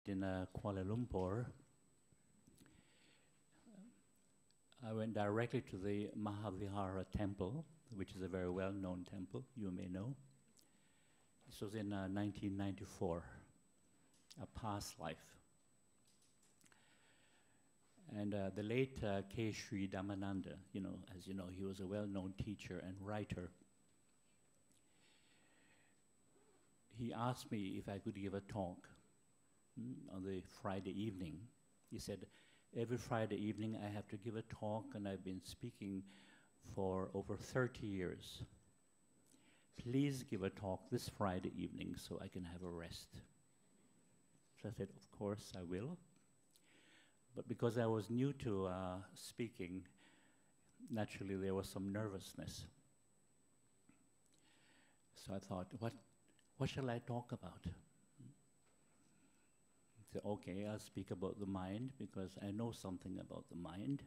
in Kuala Lumpur, I went directly to the Mahavihara temple, which is a very well-known temple, you may know. This was in 1994, a past life. And the late K. Sri Dhammananda, as you know, he was a well-known teacher and writer. He asked me if I could give a talk on the Friday evening. He said, every Friday evening I have to give a talk, and I've been speaking for over 30 years. Please give a talk this Friday evening so I can have a rest. So I said, of course I will. But because I was new to speaking, naturally there was some nervousness. So I thought, what shall I talk about? So, okay, I'll speak about the mind because I know something about the mind.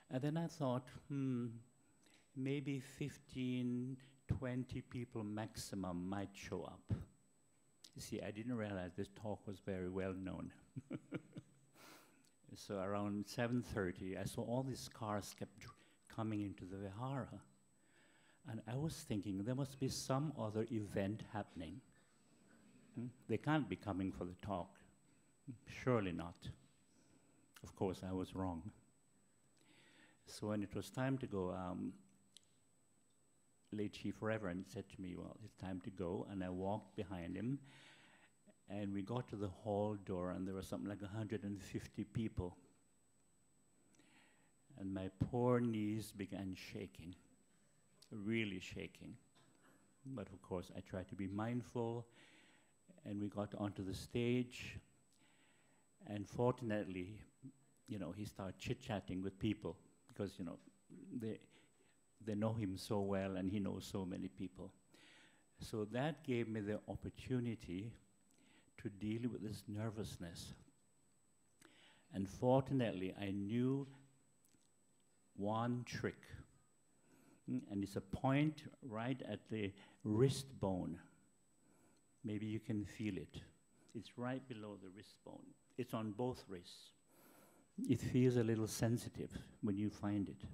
And then I thought, maybe 15, 20 people maximum might show up. You see, I didn't realize this talk was very well known. So around 7:30, I saw all these cars kept coming into the Vihara. And I was thinking there must be some other event happening. They can't be coming for the talk. Surely not. Of course, I was wrong. So when it was time to go, late Chief Reverend said to me, well, it's time to go. And I walked behind him. And we got to the hall door, and there was something like 150 people. And my poor knees began shaking, really shaking. But of course, I tried to be mindful, and we got onto the stage. And fortunately, he started chit-chatting with people because, they know him so well, and he knows so many people. So that gave me the opportunity to deal with this nervousness. And fortunately, I knew one trick. And it's a point right at the wrist bone. Maybe you can feel it. It's right below the wrist bone. It's on both wrists. It feels a little sensitive when you find it.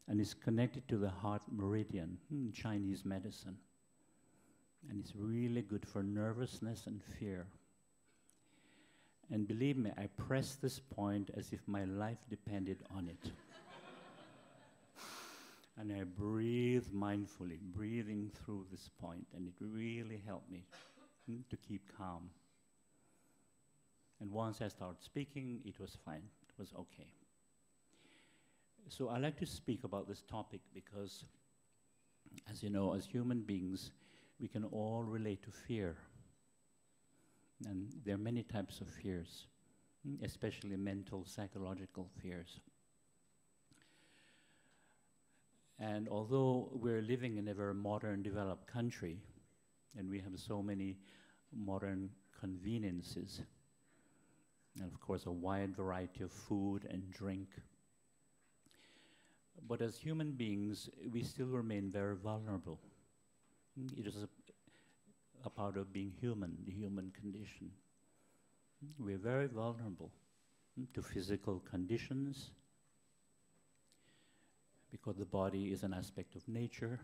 And it's connected to the heart meridian, Chinese medicine. And it's really good for nervousness and fear. And believe me, I pressed this point as if my life depended on it. And I breathed mindfully, breathing through this point, and it really helped me to keep calm. And once I started speaking, it was fine, it was okay. So I like to speak about this topic because, as you know, as human beings, we can all relate to fear. And there are many types of fears, especially mental, psychological fears. And although we're living in a very modern, developed country, and we have so many modern conveniences, and of course a wide variety of food and drink, but as human beings, we still remain very vulnerable. It is a part of being human, the human condition. We're very vulnerable to physical conditions because the body is an aspect of nature.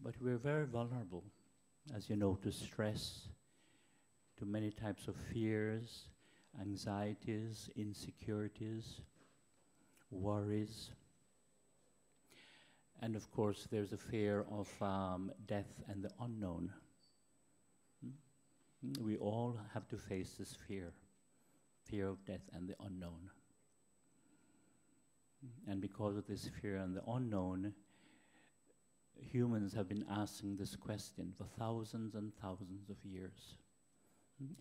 But we're very vulnerable, as you know, to stress, to many types of fears, anxieties, insecurities, worries. And of course, there's a fear of death and the unknown. We all have to face this fear of death and the unknown. And because of this fear and the unknown, humans have been asking this question for thousands and thousands of years.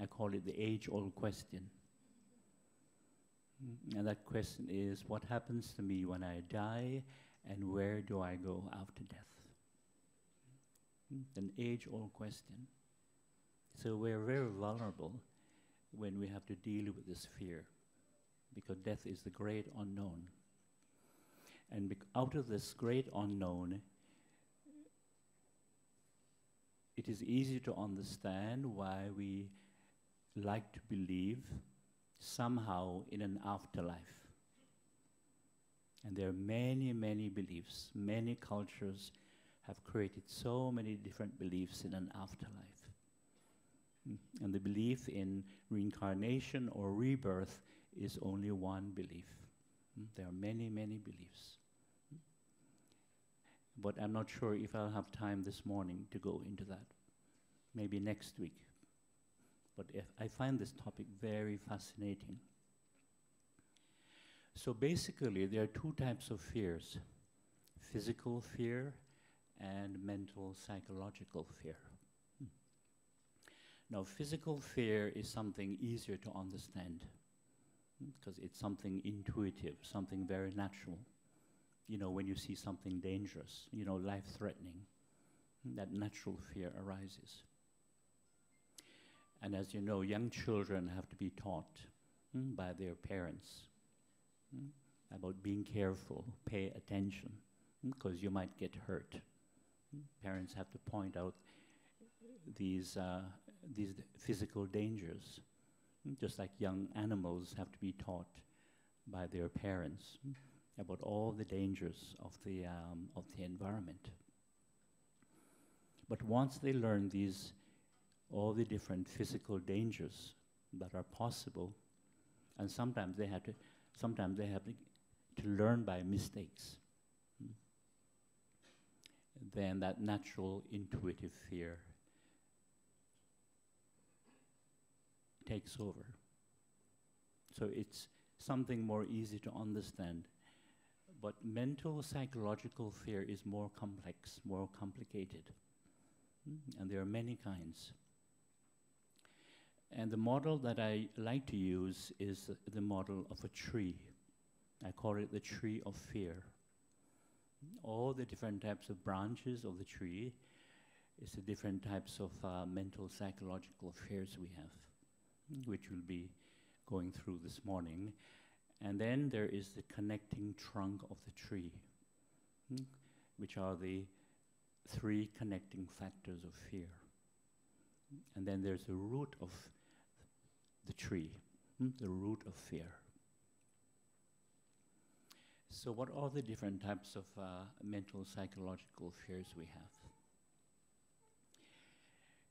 I call it the age-old question. And that question is, what happens to me when I die, and where do I go after death? An age-old question. So we're very vulnerable when we have to deal with this fear, because death is the great unknown. And out of this great unknown, it is easy to understand why we like to believe somehow in an afterlife. And there are many, many beliefs. Many cultures have created so many different beliefs in an afterlife. And the belief in reincarnation or rebirth is only one belief. There are many, many beliefs. But I'm not sure if I'll have time this morning to go into that. Maybe next week. But I find this topic very fascinating. So basically, there are two types of fears: physical fear and mental psychological fear. Now, physical fear is something easier to understand because it's something intuitive, something very natural. You know, when you see something dangerous, you know, life-threatening, that natural fear arises. And as you know, young children have to be taught by their parents about being careful, pay attention, because you might get hurt. Parents have to point out these physical dangers, just like young animals have to be taught by their parents about all the dangers of the environment. But once they learn all the different physical dangers that are possible, and sometimes they have to learn by mistakes, then that natural intuitive fear takes over. So it's something more easy to understand. But mental psychological fear is more complex, more complicated. And there are many kinds. And the model that I like to use is the model of a tree. I call it the tree of fear. All the different types of branches of the tree is the different types of mental psychological fears we have, which we'll be going through this morning. And then there is the connecting trunk of the tree, which are the three connecting factors of fear. And then there's the root of the tree, the root of fear. So what are the different types of mental psychological fears we have?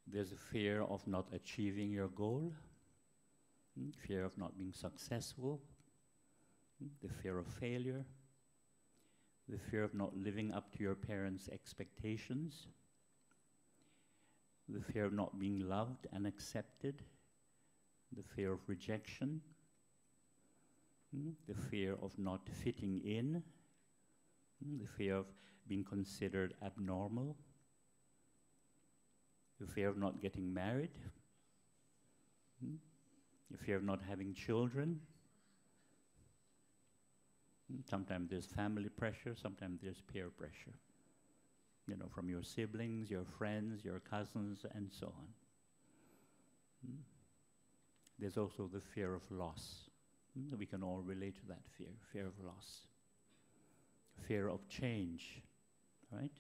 There's a fear of not achieving your goal, fear of not being successful, the fear of failure, the fear of not living up to your parents' expectations, the fear of not being loved and accepted, the fear of rejection, the fear of not fitting in, the fear of being considered abnormal, the fear of not getting married, the fear of not having children. Sometimes there's family pressure, sometimes there's peer pressure, you know, from your siblings, your friends, your cousins, and so on. There's also the fear of loss. We can all relate to that fear of loss. Fear of change, right?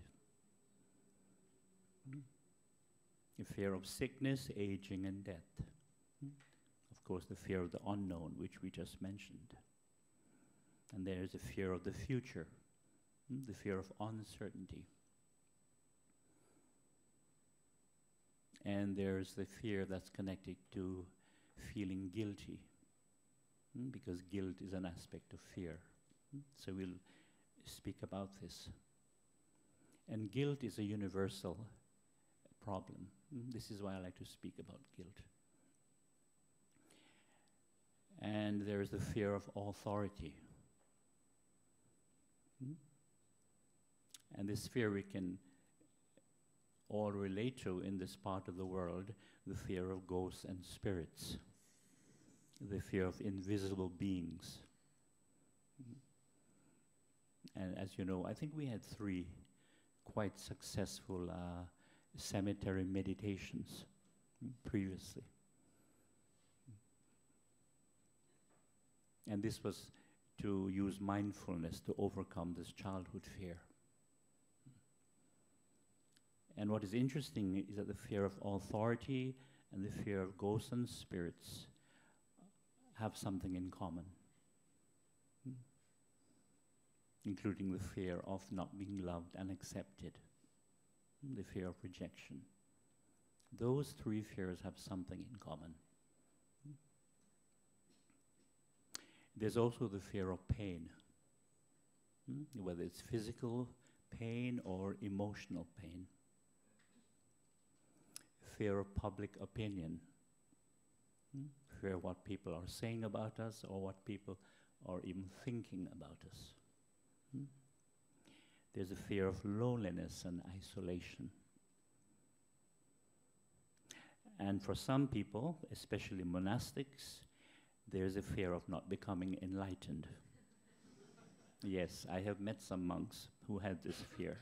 The fear of sickness, aging, and death. Of course, the fear of the unknown, which we just mentioned. And there is a fear of the future, the fear of uncertainty. And there's the fear that's connected to feeling guilty, because guilt is an aspect of fear. So we'll speak about this. And guilt is a universal problem. This is why I like to speak about guilt. And there is the fear of authority. And this fear we can all relate to in this part of the world, the fear of ghosts and spirits, the fear of invisible beings. And as you know, I think we had 3 quite successful cemetery meditations previously. And this was to use mindfulness to overcome this childhood fear. And what is interesting is that the fear of authority and the fear of ghosts and spirits have something in common, including the fear of not being loved and accepted, the fear of rejection. Those three fears have something in common. There's also the fear of pain, whether it's physical pain or emotional pain. Fear of public opinion, fear of what people are saying about us or what people are even thinking about us. There's a fear of loneliness and isolation. And for some people, especially monastics, there's a fear of not becoming enlightened. Yes, I have met some monks who had this fear.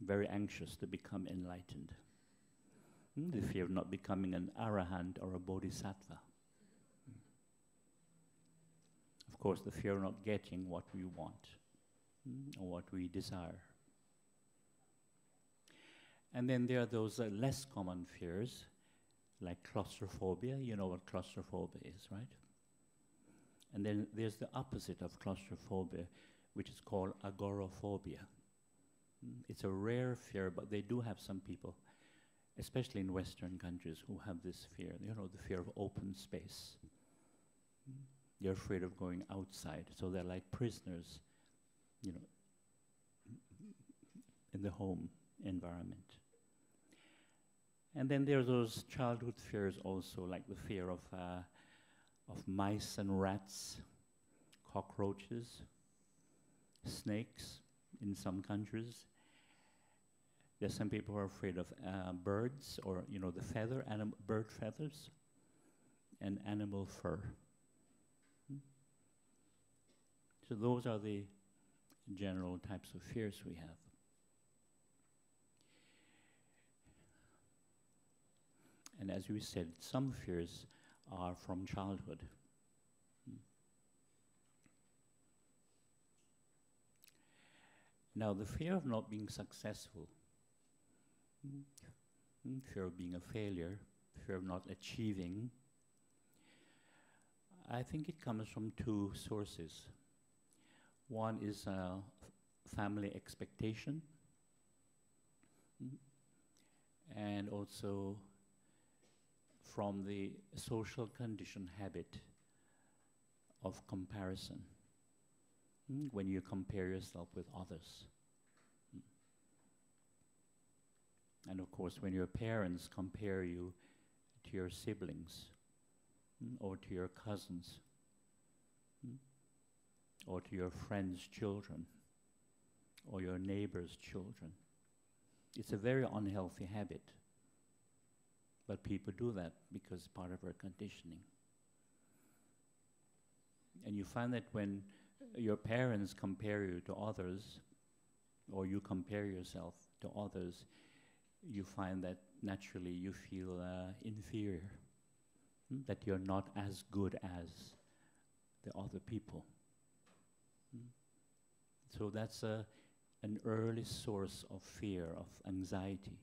Very anxious to become enlightened. The fear of not becoming an arahant or a bodhisattva. Of course, the fear of not getting what we want or what we desire. And then there are those less common fears, like claustrophobia. You know what claustrophobia is, right? And then there's the opposite of claustrophobia, which is called agoraphobia. It's a rare fear, but they do have some people, especially in Western countries, who have this fear, you know, the fear of open space. They're afraid of going outside, so they're like prisoners, you know, in the home environment. And then there are those childhood fears also, like the fear of mice and rats, cockroaches, snakes in some countries. There's some people who are afraid of birds, or you know, the bird feathers, and animal fur. So those are the general types of fears we have. And as we said, some fears are from childhood. Now, the fear of not being successful, fear of being a failure, fear of not achieving, I think it comes from two sources. One is family expectation, and also from the social condition habit of comparison, when you compare yourself with others. And of course, when your parents compare you to your siblings, or to your cousins, or to your friends' children, or your neighbor's children. It's a very unhealthy habit. But people do that because it's part of our conditioning. And you find that when your parents compare you to others, or you compare yourself to others, you find that naturally you feel inferior, that you're not as good as the other people. So that's an early source of fear, of anxiety,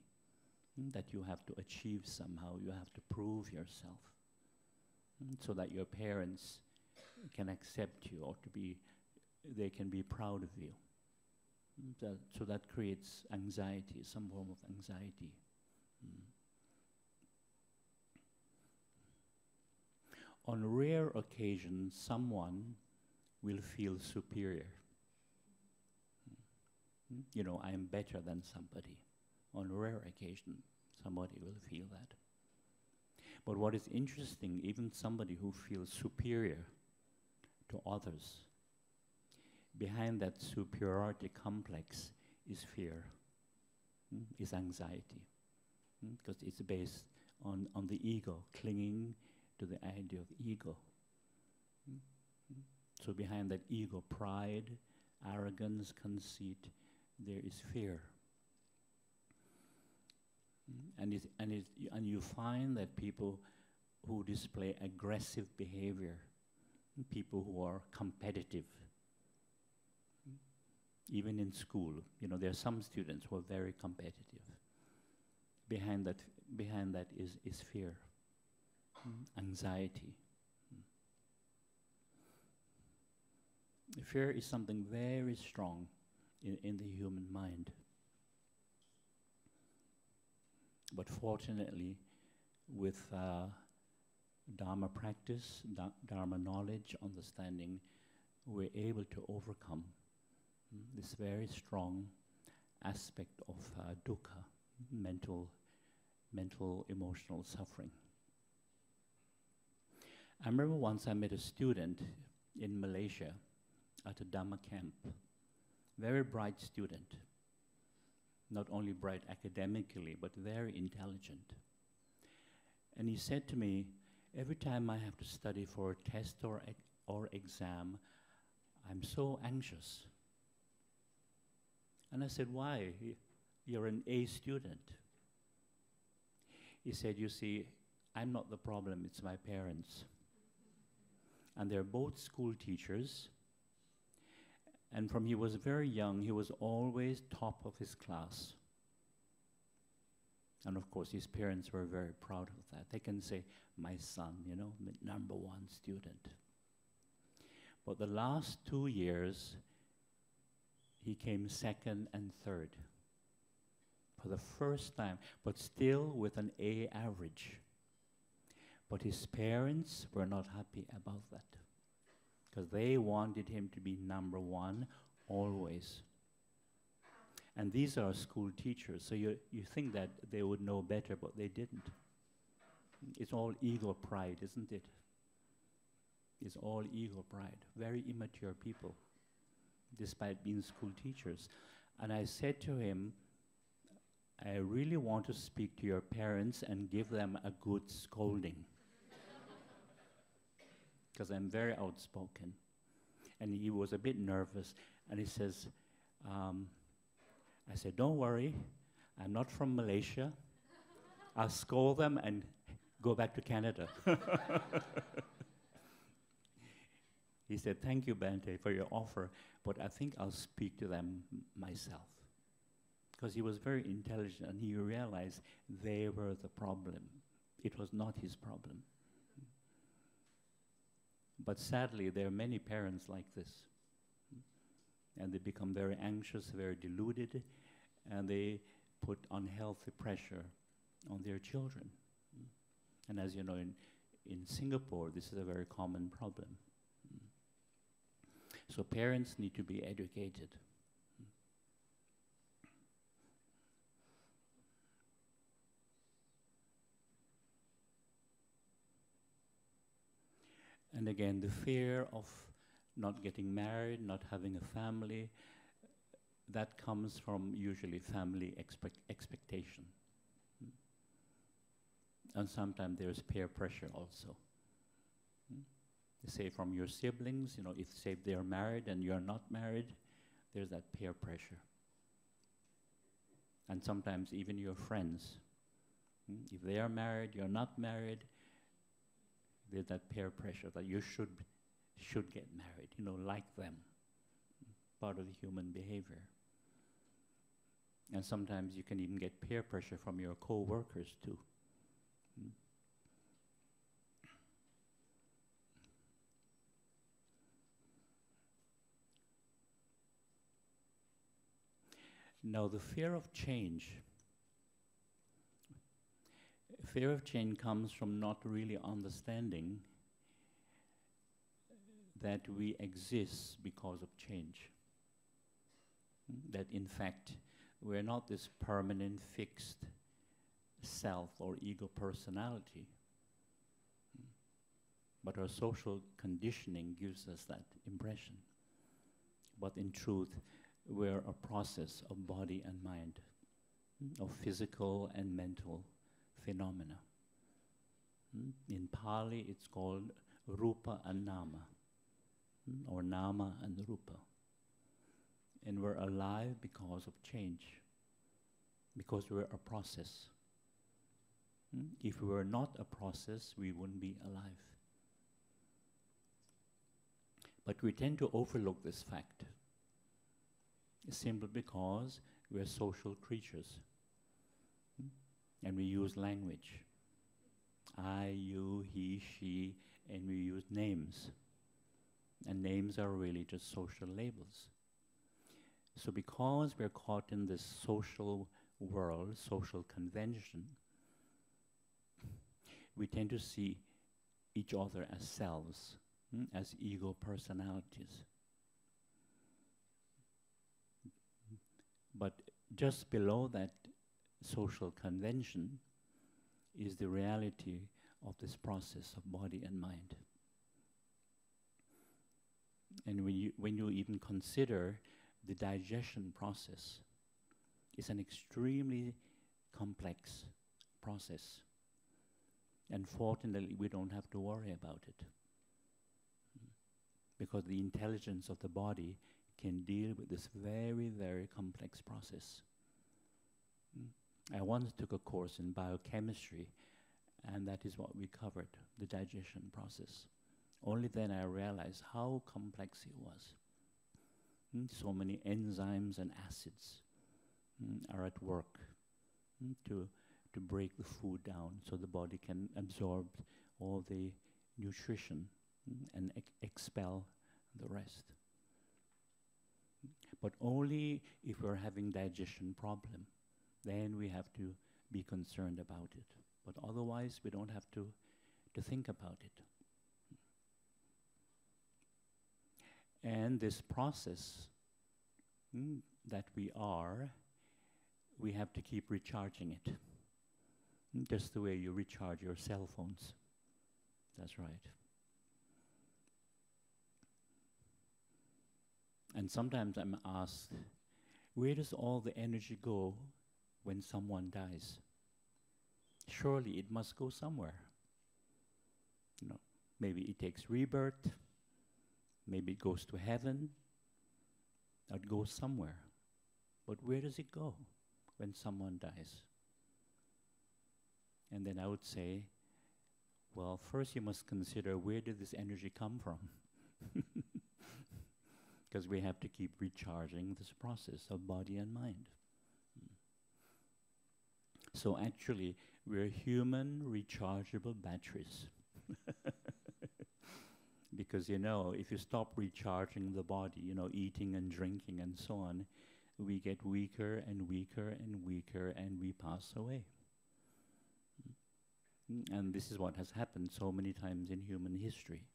that you have to achieve somehow, you have to prove yourself, so that your parents can accept you, or they can be proud of you. So that creates anxiety, some form of anxiety. On rare occasions, someone will feel superior. You know, I am better than somebody. On a rare occasion, somebody will feel that. But what is interesting, even somebody who feels superior to others, behind that superiority complex is fear, is anxiety, because it's based on the ego, clinging to the idea of ego. So behind that ego, pride, arrogance, conceit, there is fear. And you find that people who display aggressive behavior, people who are competitive, Even in school, there are some students who are very competitive. Behind that is fear, anxiety. Fear is something very strong in the human mind. But fortunately, with Dharma practice, Dharma knowledge, understanding, we're able to overcome this very strong aspect of dukkha, mental, emotional suffering. I remember once I met a student in Malaysia at a Dhamma camp, very bright student, not only bright academically, but very intelligent. And he said to me, every time I have to study for a test or exam, I'm so anxious. And I said, why? You're an A student. He said, you see, I'm not the problem, it's my parents. And they're both school teachers. And from he was very young, he was always top of his class. And of course, his parents were very proud of that. They can say, my son, number one student. But the last 2 years, he came second and third for the first time, but still with an A average. But his parents were not happy about that, because they wanted him to be number one always. And these are school teachers, so you think that they would know better, but they didn't. It's all ego pride, isn't it? It's all ego pride. Very immature people, despite being school teachers. And I said to him, I really want to speak to your parents and give them a good scolding, because I'm very outspoken. And he was a bit nervous, and he says, I said, don't worry, I'm not from Malaysia. I'll scold them and go back to Canada. He said, thank you, Bhante, for your offer, but I think I'll speak to them myself. Because he was very intelligent, and he realized they were the problem. It was not his problem. But sadly, there are many parents like this. And they become very anxious, very deluded, and they put unhealthy pressure on their children. And as you know, in Singapore, this is a very common problem. So parents need to be educated. And again, the fear of not getting married, not having a family, that comes from usually family expectation. And sometimes there's peer pressure also. Say from your siblings, if say they're married and you're not married, there's that peer pressure. And sometimes even your friends. If they are married, you're not married, there's that peer pressure that you should get married, like them. Part of the human behavior. And sometimes you can even get peer pressure from your co-workers too. Now, the fear of change. Fear of change comes from not really understanding that we exist because of change. That in fact, we're not this permanent, fixed self or ego personality. But our social conditioning gives us that impression. But in truth, we're a process of body and mind, of physical and mental phenomena. In Pali, it's called rupa and nama, or nama and rupa. And we're alive because of change, because we're a process. If we were not a process, we wouldn't be alive. But we tend to overlook this fact. simply because we're social creatures. And we use language. I, you, he, she, and we use names. And names are really just social labels. So because we're caught in this social world, social convention, we tend to see each other as selves, as ego personalities. But just below that social convention is the reality of this process of body and mind. And when you even consider the digestion process, it's an extremely complex process. And fortunately, we don't have to worry about it. Because the intelligence of the body can deal with this very, very complex process. I once took a course in biochemistry, and that is what we covered, the digestion process. Only then I realized how complex it was. So many enzymes and acids are at work to break the food down so the body can absorb all the nutrition and expel the rest. But only if we're having digestion problem, then we have to be concerned about it. But otherwise, we don't have to think about it. And this process that we have to keep recharging it. Just the way you recharge your cell phones. That's right. And sometimes I'm asked, where does all the energy go when someone dies? Surely it must go somewhere. You know, maybe it takes rebirth, maybe it goes to heaven, or it goes somewhere. But where does it go when someone dies? And then I would say, well, first you must consider, where did this energy come from? Because we have to keep recharging this process of body and mind. So actually, we're human rechargeable batteries. Because, you know, if you stop recharging the body, you know, eating and drinking and so on, we get weaker and weaker and weaker, and we pass away. And this is what has happened so many times in human history.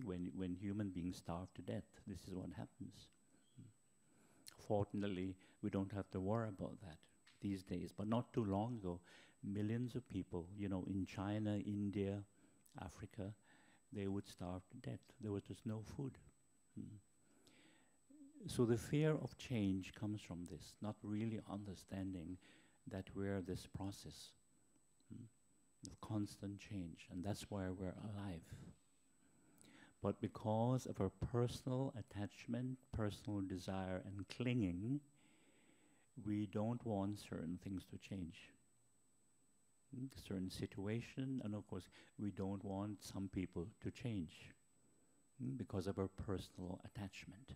When human beings starve to death, this is what happens. Fortunately, we don't have to worry about that these days. But not too long ago, millions of people, you know, in China, India, Africa, they would starve to death. There was just no food. So the fear of change comes from this, not really understanding that we're this process of constant change, and that's why we're alive. But because of our personal attachment, personal desire, and clinging, we don't want certain things to change. Certain situation, and of course, we don't want some people to change because of our personal attachment.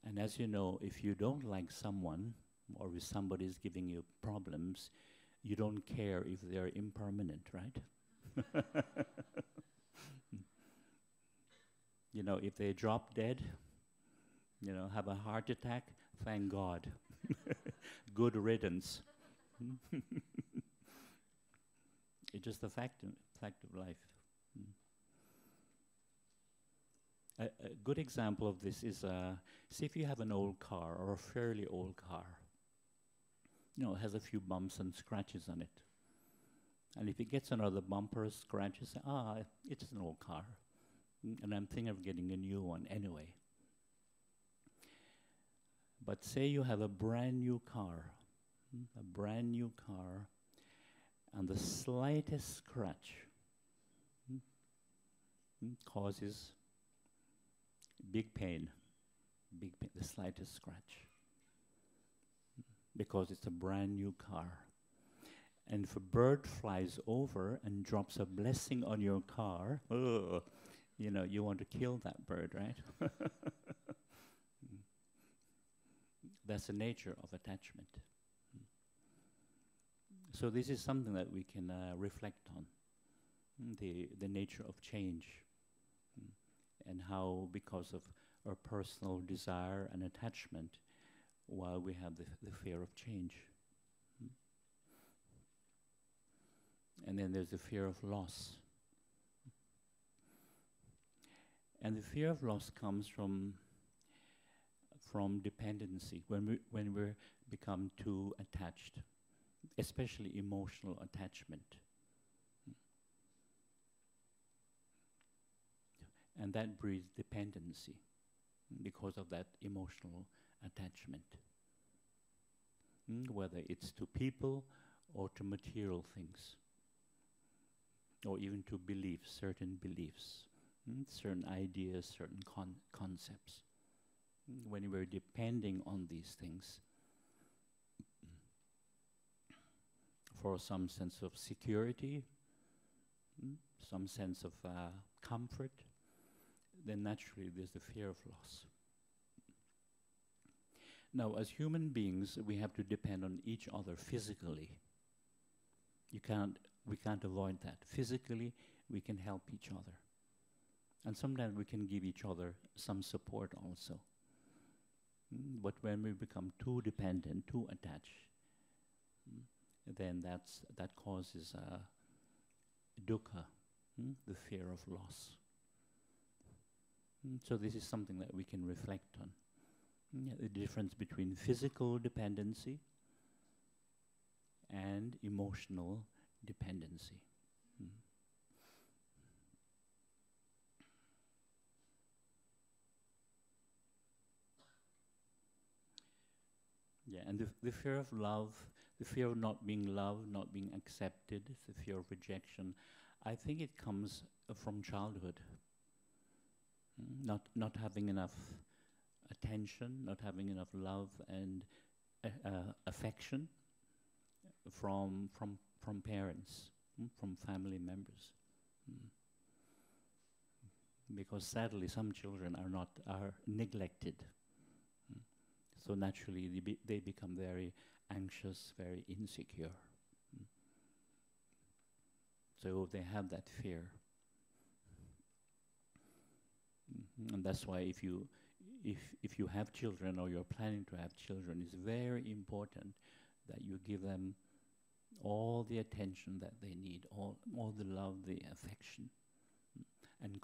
And as you know, if you don't like someone, or if somebody is giving you problems, you don't care if they're impermanent, right? You know, if they drop dead, you know, have a heart attack, thank God. Good riddance. It's just a fact of life. A good example of this is, see if you have an old car, or a fairly old car. You know, it has a few bumps and scratches on it. And if it gets another bumper or scratch, you say, it's an old car. And I'm thinking of getting a new one anyway. But say you have a brand new car, and the slightest scratch causes big pain, the slightest scratch. Because it's a brand new car. And if a bird flies over and drops a blessing on your car, you know, you want to kill that bird, right? That's the nature of attachment. So this is something that we can reflect on, the nature of change, and how, because of our personal desire and attachment, while we have the fear of change. And then there's the fear of loss. And the fear of loss comes from dependency, when we become too attached, especially emotional attachment. And that breeds dependency because of that emotional attachment. Whether it's to people or to material things, or even to beliefs, certain beliefs, certain ideas, certain concepts. When we're depending on these things for some sense of security, some sense of comfort, then naturally there's the fear of loss. Now, as human beings, we have to depend on each other physically. We can't avoid that. Physically, we can help each other. And sometimes we can give each other some support also. But when we become too dependent, too attached, then that causes dukkha, the fear of loss. So this is something that we can reflect on. The difference between physical dependency and emotional dependency. Yeah, and the fear of love, the fear of not being loved, not being accepted, the fear of rejection, I think it comes from childhood. Not having enough attention, not having enough love and affection from parents, from family members. Because sadly, some children are neglected. So naturally, they become very anxious, very insecure. So they have that fear. And that's why if you have children or you're planning to have children, it's very important that you give them all the attention that they need, all the love, the affection, and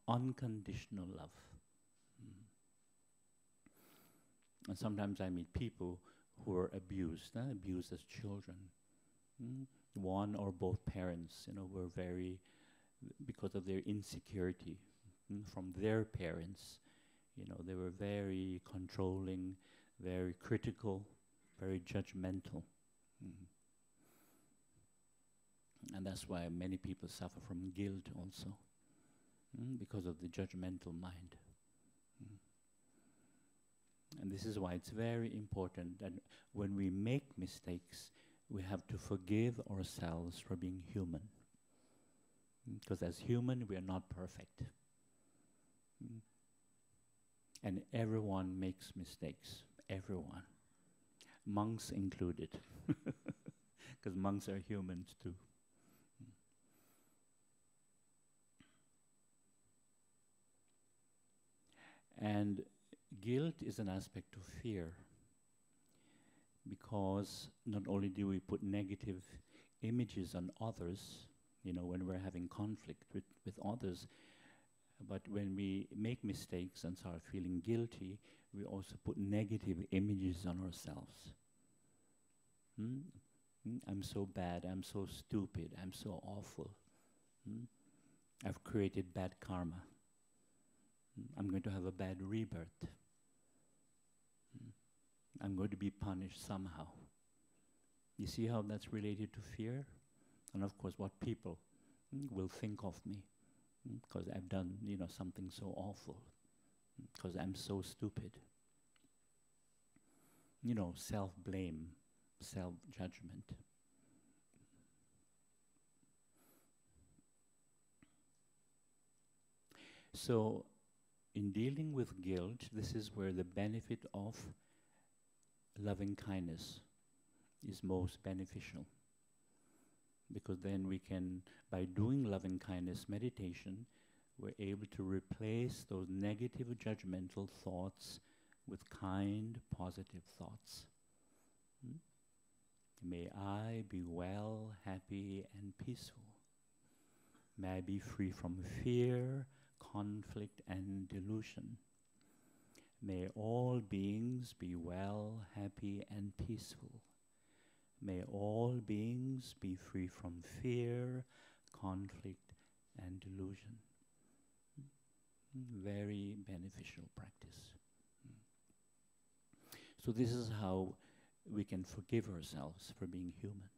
unconditional love. And sometimes I meet people who are abused as children. One or both parents, were because of their insecurity from their parents, they were very controlling, very critical, very judgmental. And that's why many people suffer from guilt also, because of the judgmental mind. And this is why it's very important that when we make mistakes, we have to forgive ourselves for being human. Because as human, we are not perfect. And everyone makes mistakes, everyone. Monks included, because monks are humans too. And guilt is an aspect of fear, because not only do we put negative images on others, when we're having conflict with others, but when we make mistakes and start feeling guilty, we also put negative images on ourselves. I'm so bad, I'm so stupid, I'm so awful. I've created bad karma. I'm going to have a bad rebirth. I'm going to be punished somehow. You see how that's related to fear? And of course, what people will think of me, because I've done, something so awful, because I'm so stupid. Self-blame, self-judgment. So, in dealing with guilt, this is where the benefit of loving kindness is most beneficial. Because then we can, by doing loving kindness meditation, we're able to replace those negative judgmental thoughts with kind, positive thoughts. May I be well, happy, and peaceful. May I be free from fear, conflict, and delusion. May all beings be well, happy, and peaceful. May all beings be free from fear, conflict, and delusion. Very beneficial practice. So this is how we can forgive ourselves for being human.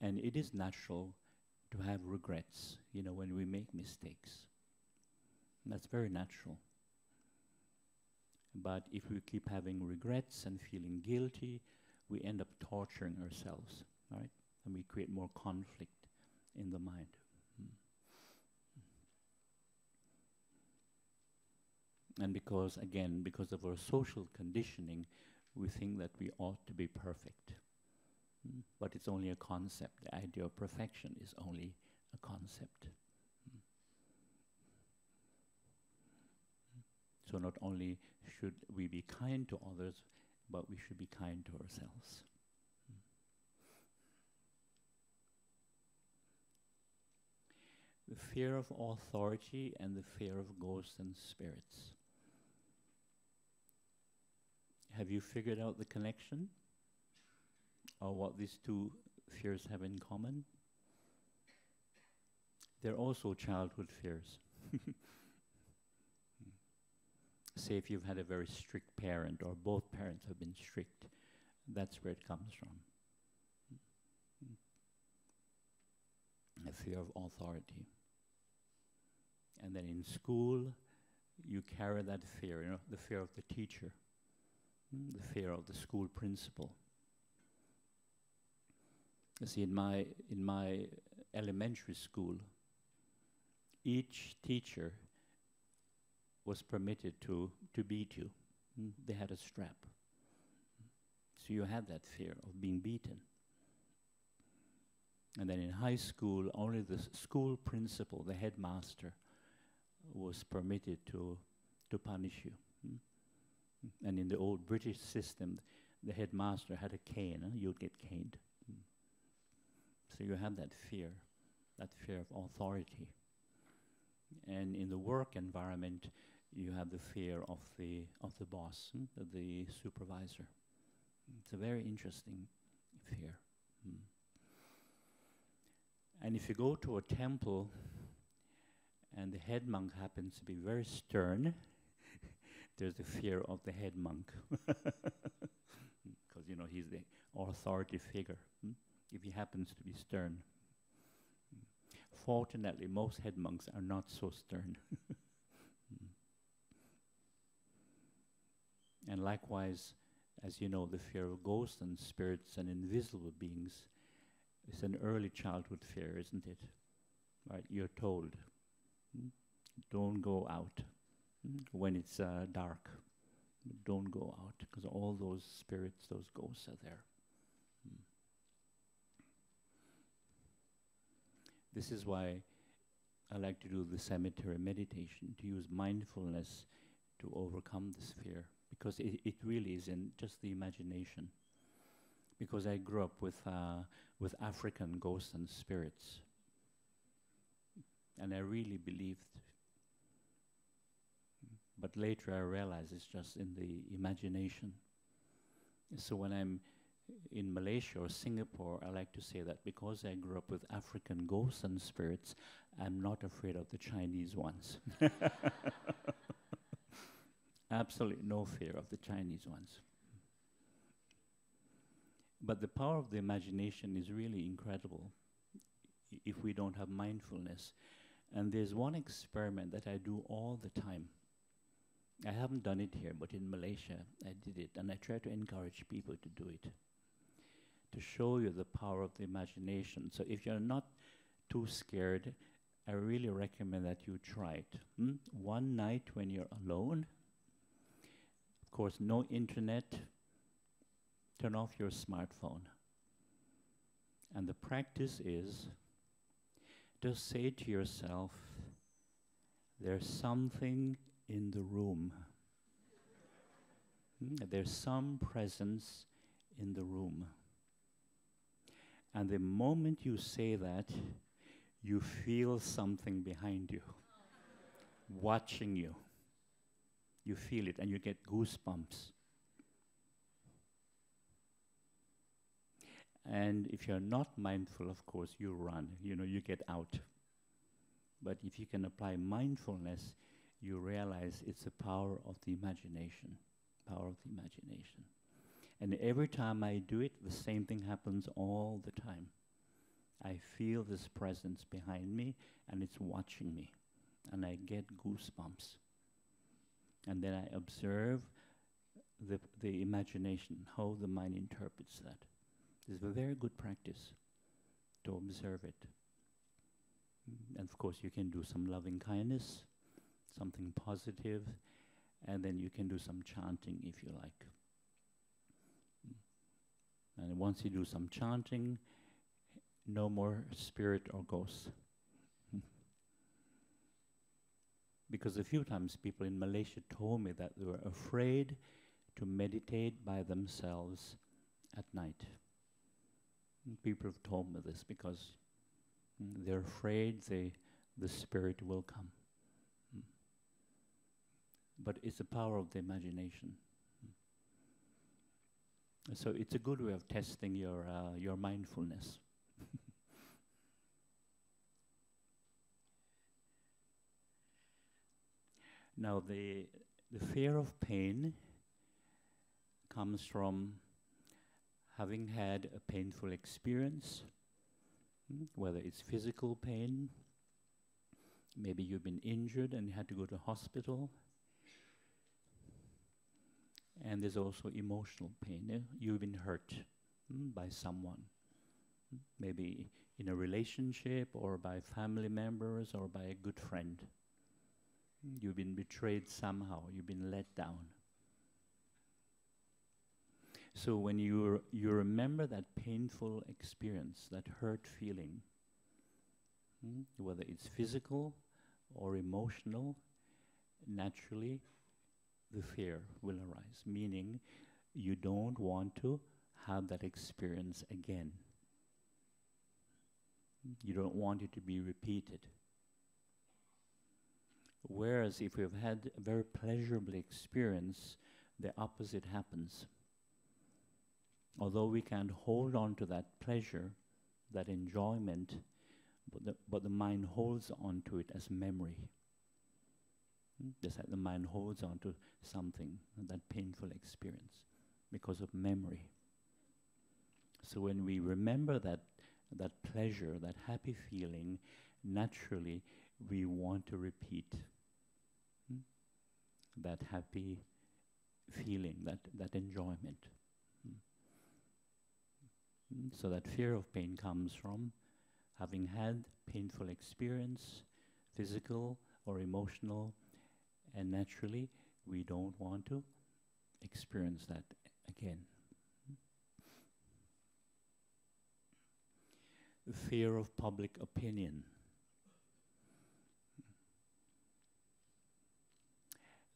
And it is natural to have regrets, when we make mistakes. That's very natural. But if we keep having regrets and feeling guilty, we end up torturing ourselves, right? And we create more conflict in the mind. And because of our social conditioning, we think that we ought to be perfect. But it's only a concept. The idea of perfection is only a concept. So not only should we be kind to others, but we should be kind to ourselves. The fear of authority and the fear of ghosts and spirits. Have you figured out the connection? Or what these two fears have in common? They're also childhood fears. Say if you've had a very strict parent or both parents have been strict, that's where it comes from. A fear of authority. And then in school, you carry that fear, the fear of the teacher, the fear of the school principal. You see, in my elementary school, each teacher was permitted to beat you. They had a strap. So you had that fear of being beaten. And then in high school, only the school principal, the headmaster, was permitted to punish you. And in the old British system, the headmaster had a cane, you'd get caned. So you have that fear of authority. And in the work environment, you have the fear of the boss, the supervisor. It's a very interesting fear. And if you go to a temple and the head monk happens to be very stern, there's the fear of the head monk. Because, he's the authority figure. If he happens to be stern. Fortunately, most head monks are not so stern. And likewise, as you know, the fear of ghosts and spirits and invisible beings is an early childhood fear, isn't it? Right? You're told, don't go out when it's dark. Don't go out, because all those spirits, those ghosts are there. This is why I like to do the cemetery meditation, to use mindfulness to overcome this fear, because it really is in just the imagination. Because I grew up with African ghosts and spirits, and I really believed. But later I realized it's just in the imagination. So when I'm in Malaysia or Singapore, I like to say that because I grew up with African ghosts and spirits, I'm not afraid of the Chinese ones. Absolutely no fear of the Chinese ones. But the power of the imagination is really incredible if we don't have mindfulness. And there's one experiment that I do all the time. I haven't done it here, but in Malaysia I did it, and I try to encourage people to do it, to show you the power of the imagination. So if you're not too scared, I really recommend that you try it. One night when you're alone, Of course, no internet. Turn off your smartphone. And the practice is just say to yourself, there's something in the room. There's some presence in the room. And the moment you say that, you feel something behind you, watching you. You feel it and you get goosebumps. And if you're not mindful, of course, you run, you get out. But if you can apply mindfulness, you realize it's the power of the imagination, And every time I do it, the same thing happens all the time. I feel this presence behind me, and it's watching me, and I get goosebumps. And then I observe the imagination, how the mind interprets that. It's a very good practice to observe it. And of course, you can do some loving kindness, something positive, and then you can do some chanting if you like. And once you do some chanting, no more spirit or ghosts. Because a few times people in Malaysia told me that they were afraid to meditate by themselves at night. People have told me this because they're afraid the spirit will come. But it's the power of the imagination. So it's a good way of testing your mindfulness. Now the fear of pain comes from having had a painful experience, whether it's physical pain, maybe you've been injured and you had to go to hospital. And there's also emotional pain. You've been hurt by someone, maybe in a relationship or by family members or by a good friend. You've been betrayed somehow. You've been let down. So when you remember that painful experience, that hurt feeling, whether it's physical or emotional, naturally the fear will arise, meaning you don't want to have that experience again. You don't want it to be repeated. Whereas if we've had a very pleasurable experience, the opposite happens. Although we can hold on to that pleasure, that enjoyment, but the mind holds on to it as memory. Just like the mind holds on to something, that painful experience, because of memory. So when we remember that pleasure, that happy feeling, naturally we want to repeat that happy feeling, that enjoyment. So that fear of pain comes from having had painful experience, physical or emotional, and naturally we don't want to experience that again. Fear of public opinion.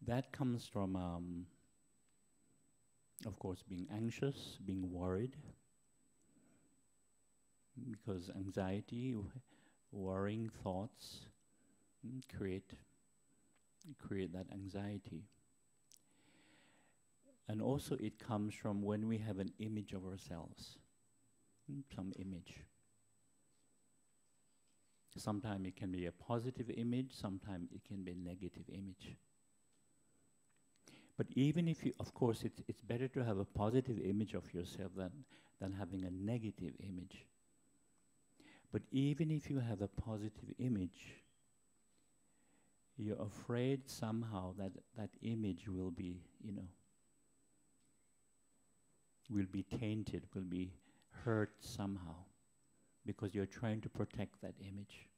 That comes from, of course, being anxious, being worried, because anxiety, worrying thoughts create that anxiety. And also it comes from when we have an image of ourselves, some image. Sometimes it can be a positive image, sometimes it can be a negative image. But even if you, of course, it's better to have a positive image of yourself than having a negative image. But even if you have a positive image, you're afraid somehow that image will be, will be tainted, will be hurt somehow, because you're trying to protect that image.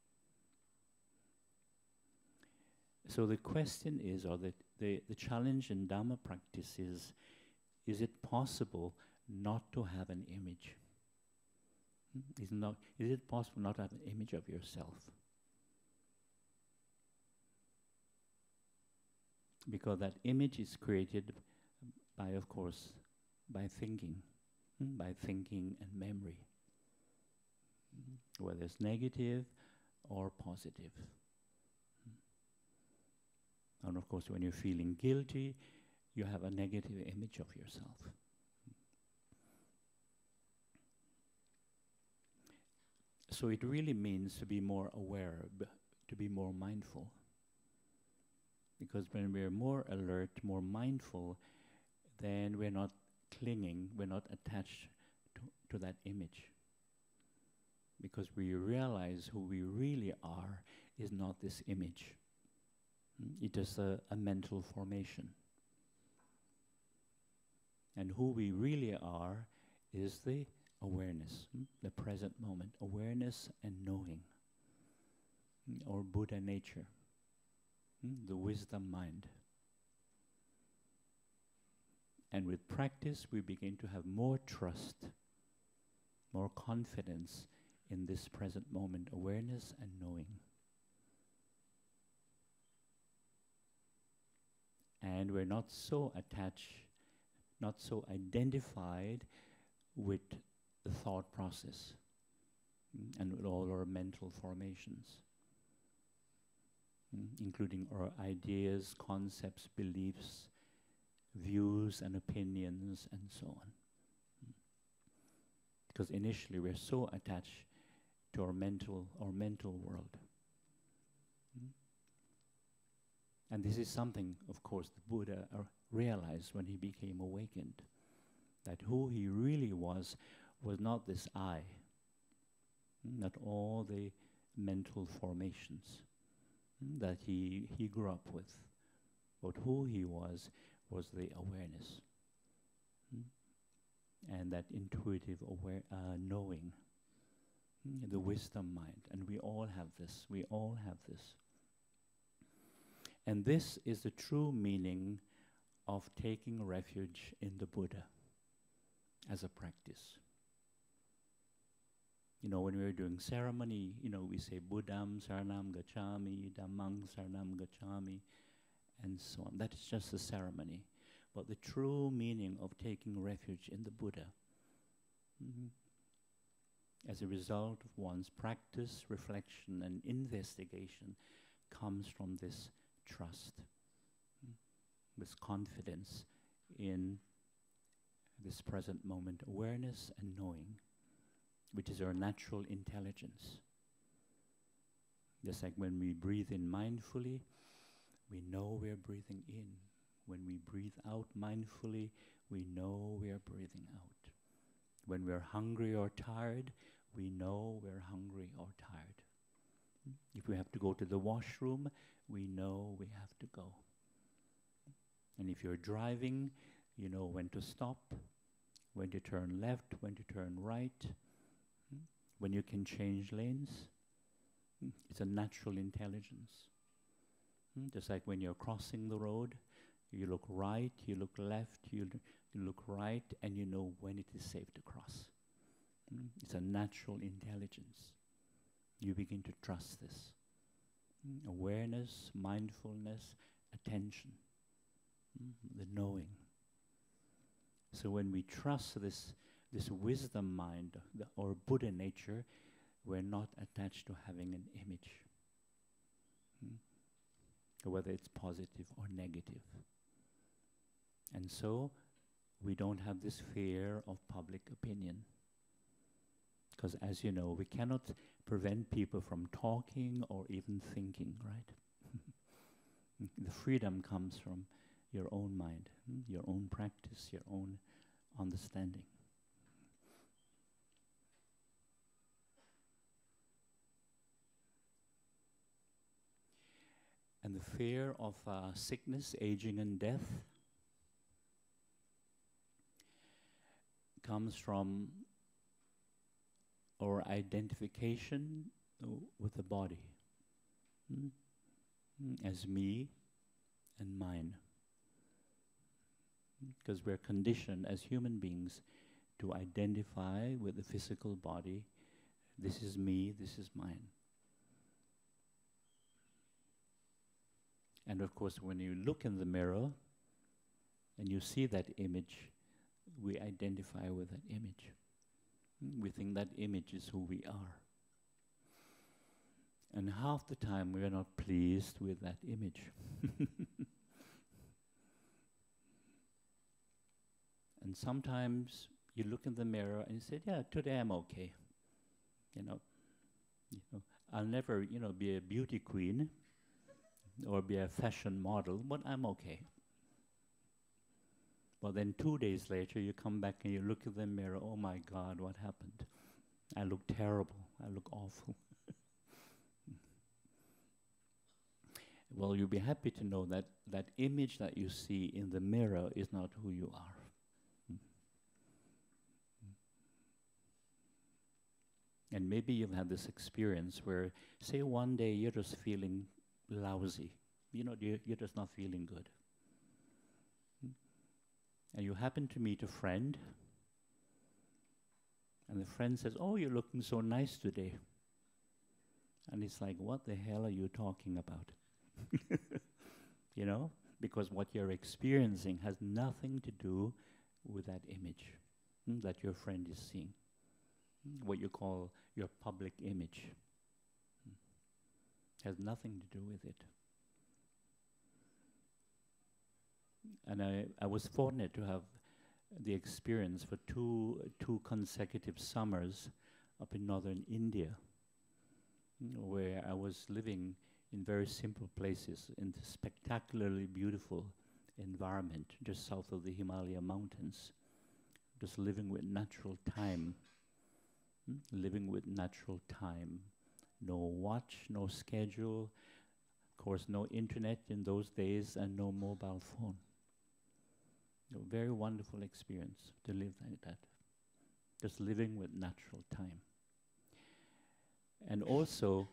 So the question is, or the the challenge in Dhamma practice is it possible not to have an image? Is it possible not to have an image of yourself? Because that image is created by, of course, by thinking and memory, whether it's negative or positive. And of course, when you're feeling guilty, you have a negative image of yourself. So it really means to be more aware, to be more mindful. Because when we're more alert, more mindful, then we're not clinging, we're not attached to that image. Because we realize who we really are is not this image. It is a mental formation. And who we really are is the awareness, the present moment, awareness and knowing, or Buddha nature, the wisdom mind. And with practice, we begin to have more trust, more confidence in this present moment, awareness and knowing. And we're not so attached, not so identified with the thought process and with all our mental formations, including our ideas, concepts, beliefs, views and opinions and so on. Because initially we're so attached to our mental world. And this is something, of course, the Buddha realized when he became awakened, that who he really was not this I, not all the mental formations that he grew up with, but who he was the awareness, and that intuitive knowing, the wisdom mind. And we all have this, And this is the true meaning of taking refuge in the Buddha as a practice. When we're doing ceremony, we say Buddham Saranam Gacchami, Dhammang Saranam Gacchami, and so on. That is just a ceremony. But the true meaning of taking refuge in the Buddha, as a result of one's practice, reflection, and investigation, comes from this trust, this confidence in this present moment awareness and knowing, which is our natural intelligence. Just like when we breathe in mindfully, we know we're breathing in. When we breathe out mindfully, we know we are breathing out. When we're hungry or tired, we know we're hungry or tired. If we have to go to the washroom, we know we have to go. And if you're driving, you know when to stop, when to turn left, when to turn right, when you can change lanes. It's a natural intelligence. Just like when you're crossing the road, you look right, you look left, you look right, and you know when it is safe to cross. It's a natural intelligence. You begin to trust this. Awareness, mindfulness, attention, the knowing. So when we trust this wisdom mind, or Buddha nature, we're not attached to having an image, whether it's positive or negative. And so we don't have this fear of public opinion. Because as you know, we cannot prevent people from talking or even thinking, right? The freedom comes from your own mind, your own practice, your own understanding. And the fear of sickness, aging, and death comes from our identification with the body as me and mine. Because we're conditioned as human beings to identify with the physical body. This is me, this is mine. And of course, when you look in the mirror and you see that image, we identify with that image. We think that image is who we are. And half the time we are not pleased with that image. And sometimes you look in the mirror and you say, yeah, today I'm okay. You know, I'll never, be a beauty queen or be a fashion model, but I'm okay. But then 2 days later, you come back and you look in the mirror, oh my God, what happened? I look terrible, I look awful. Well, you'll be happy to know that that image that you see in the mirror is not who you are. And maybe you've had this experience where, say one day you're just feeling lousy. You're just not feeling good. And you happen to meet a friend, and the friend says, oh, you're looking so nice today. And it's like, what the hell are you talking about? Because what you're experiencing has nothing to do with that image that your friend is seeing. What you call your public image. Has nothing to do with it. And I was fortunate to have the experience for two consecutive summers up in northern India, where I was living in very simple places in the spectacularly beautiful environment just south of the Himalaya mountains, just living with natural time. Living with natural time. No watch, no schedule, of course no internet in those days, and no mobile phone. A very wonderful experience to live like that. Just living with natural time. And also,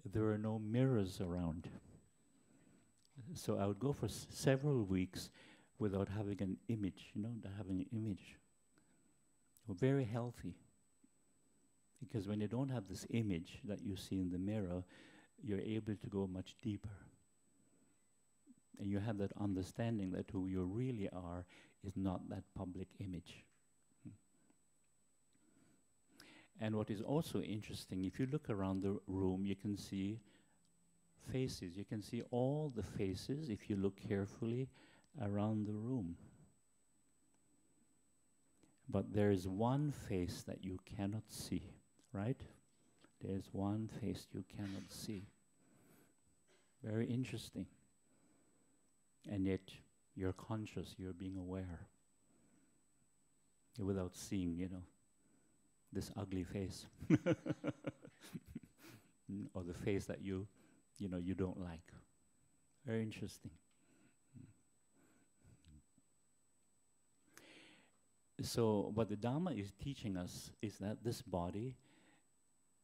there are no mirrors around. So I would go for several weeks without having an image, not having an image. Very healthy. Because when you don't have this image that you see in the mirror, you're able to go much deeper. And you have that understanding that who you really are is not that public image. And what is also interesting, if you look around the room, you can see faces. You can see all the faces, if you look carefully, around the room. But there is one face that you cannot see, right? There's one face you cannot see. Very interesting. And yet, you're conscious, you're being aware. Without seeing, this ugly face. Or the face that you don't like. Very interesting. So what the Dharma is teaching us is that this body,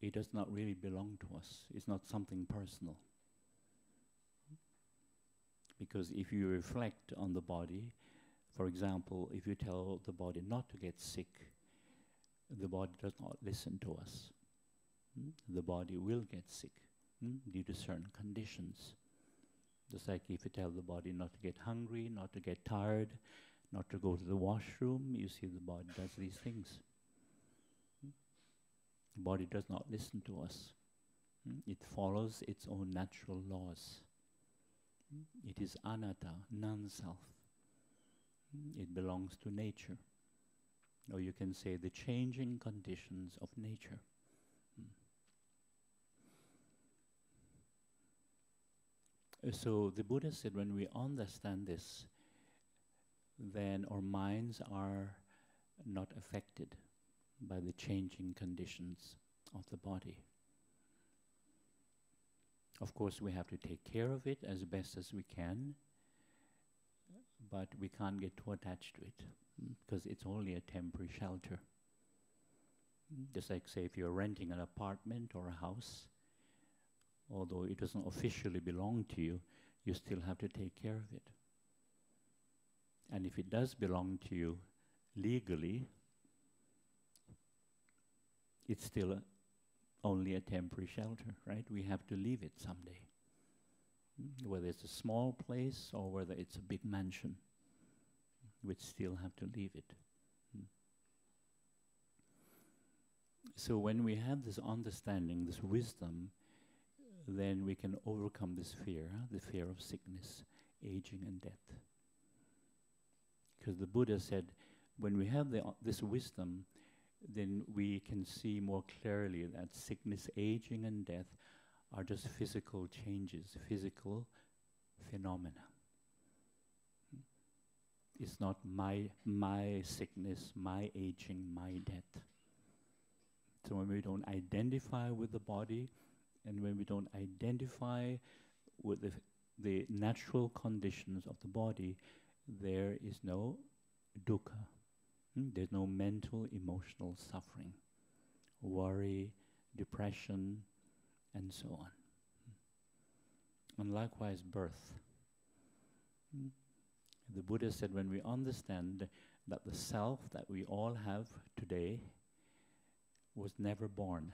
it does not really belong to us. It's not something personal. Because if you reflect on the body, for example, if you tell the body not to get sick, the body does not listen to us. The body will get sick due to certain conditions. Just like if you tell the body not to get hungry, not to get tired, not to go to the washroom, you see the body does these things. The body does not listen to us. It follows its own natural laws. It is anatta, non-self. It belongs to nature. Or you can say the changing conditions of nature. So the Buddha said when we understand this, then our minds are not affected by the changing conditions of the body. Of course, we have to take care of it as best as we can, but we can't get too attached to it because it's only a temporary shelter. Just like, say, if you're renting an apartment or a house, although it doesn't officially belong to you, you still have to take care of it. And if it does belong to you legally, it's still only a temporary shelter, right? We have to leave it someday. Whether it's a small place or whether it's a big mansion, we still have to leave it. So when we have this understanding, this wisdom, then we can overcome this fear, the fear of sickness, aging and death. Because the Buddha said, when we have this wisdom, then we can see more clearly that sickness, aging and death are just physical changes, physical phenomena. It's not my sickness, my aging, my death. So when we don't identify with the body, and when we don't identify with the natural conditions of the body, there is no dukkha. There's no mental, emotional suffering, worry, depression, and so on. And likewise, birth. The Buddha said when we understand that the self that we all have today was never born.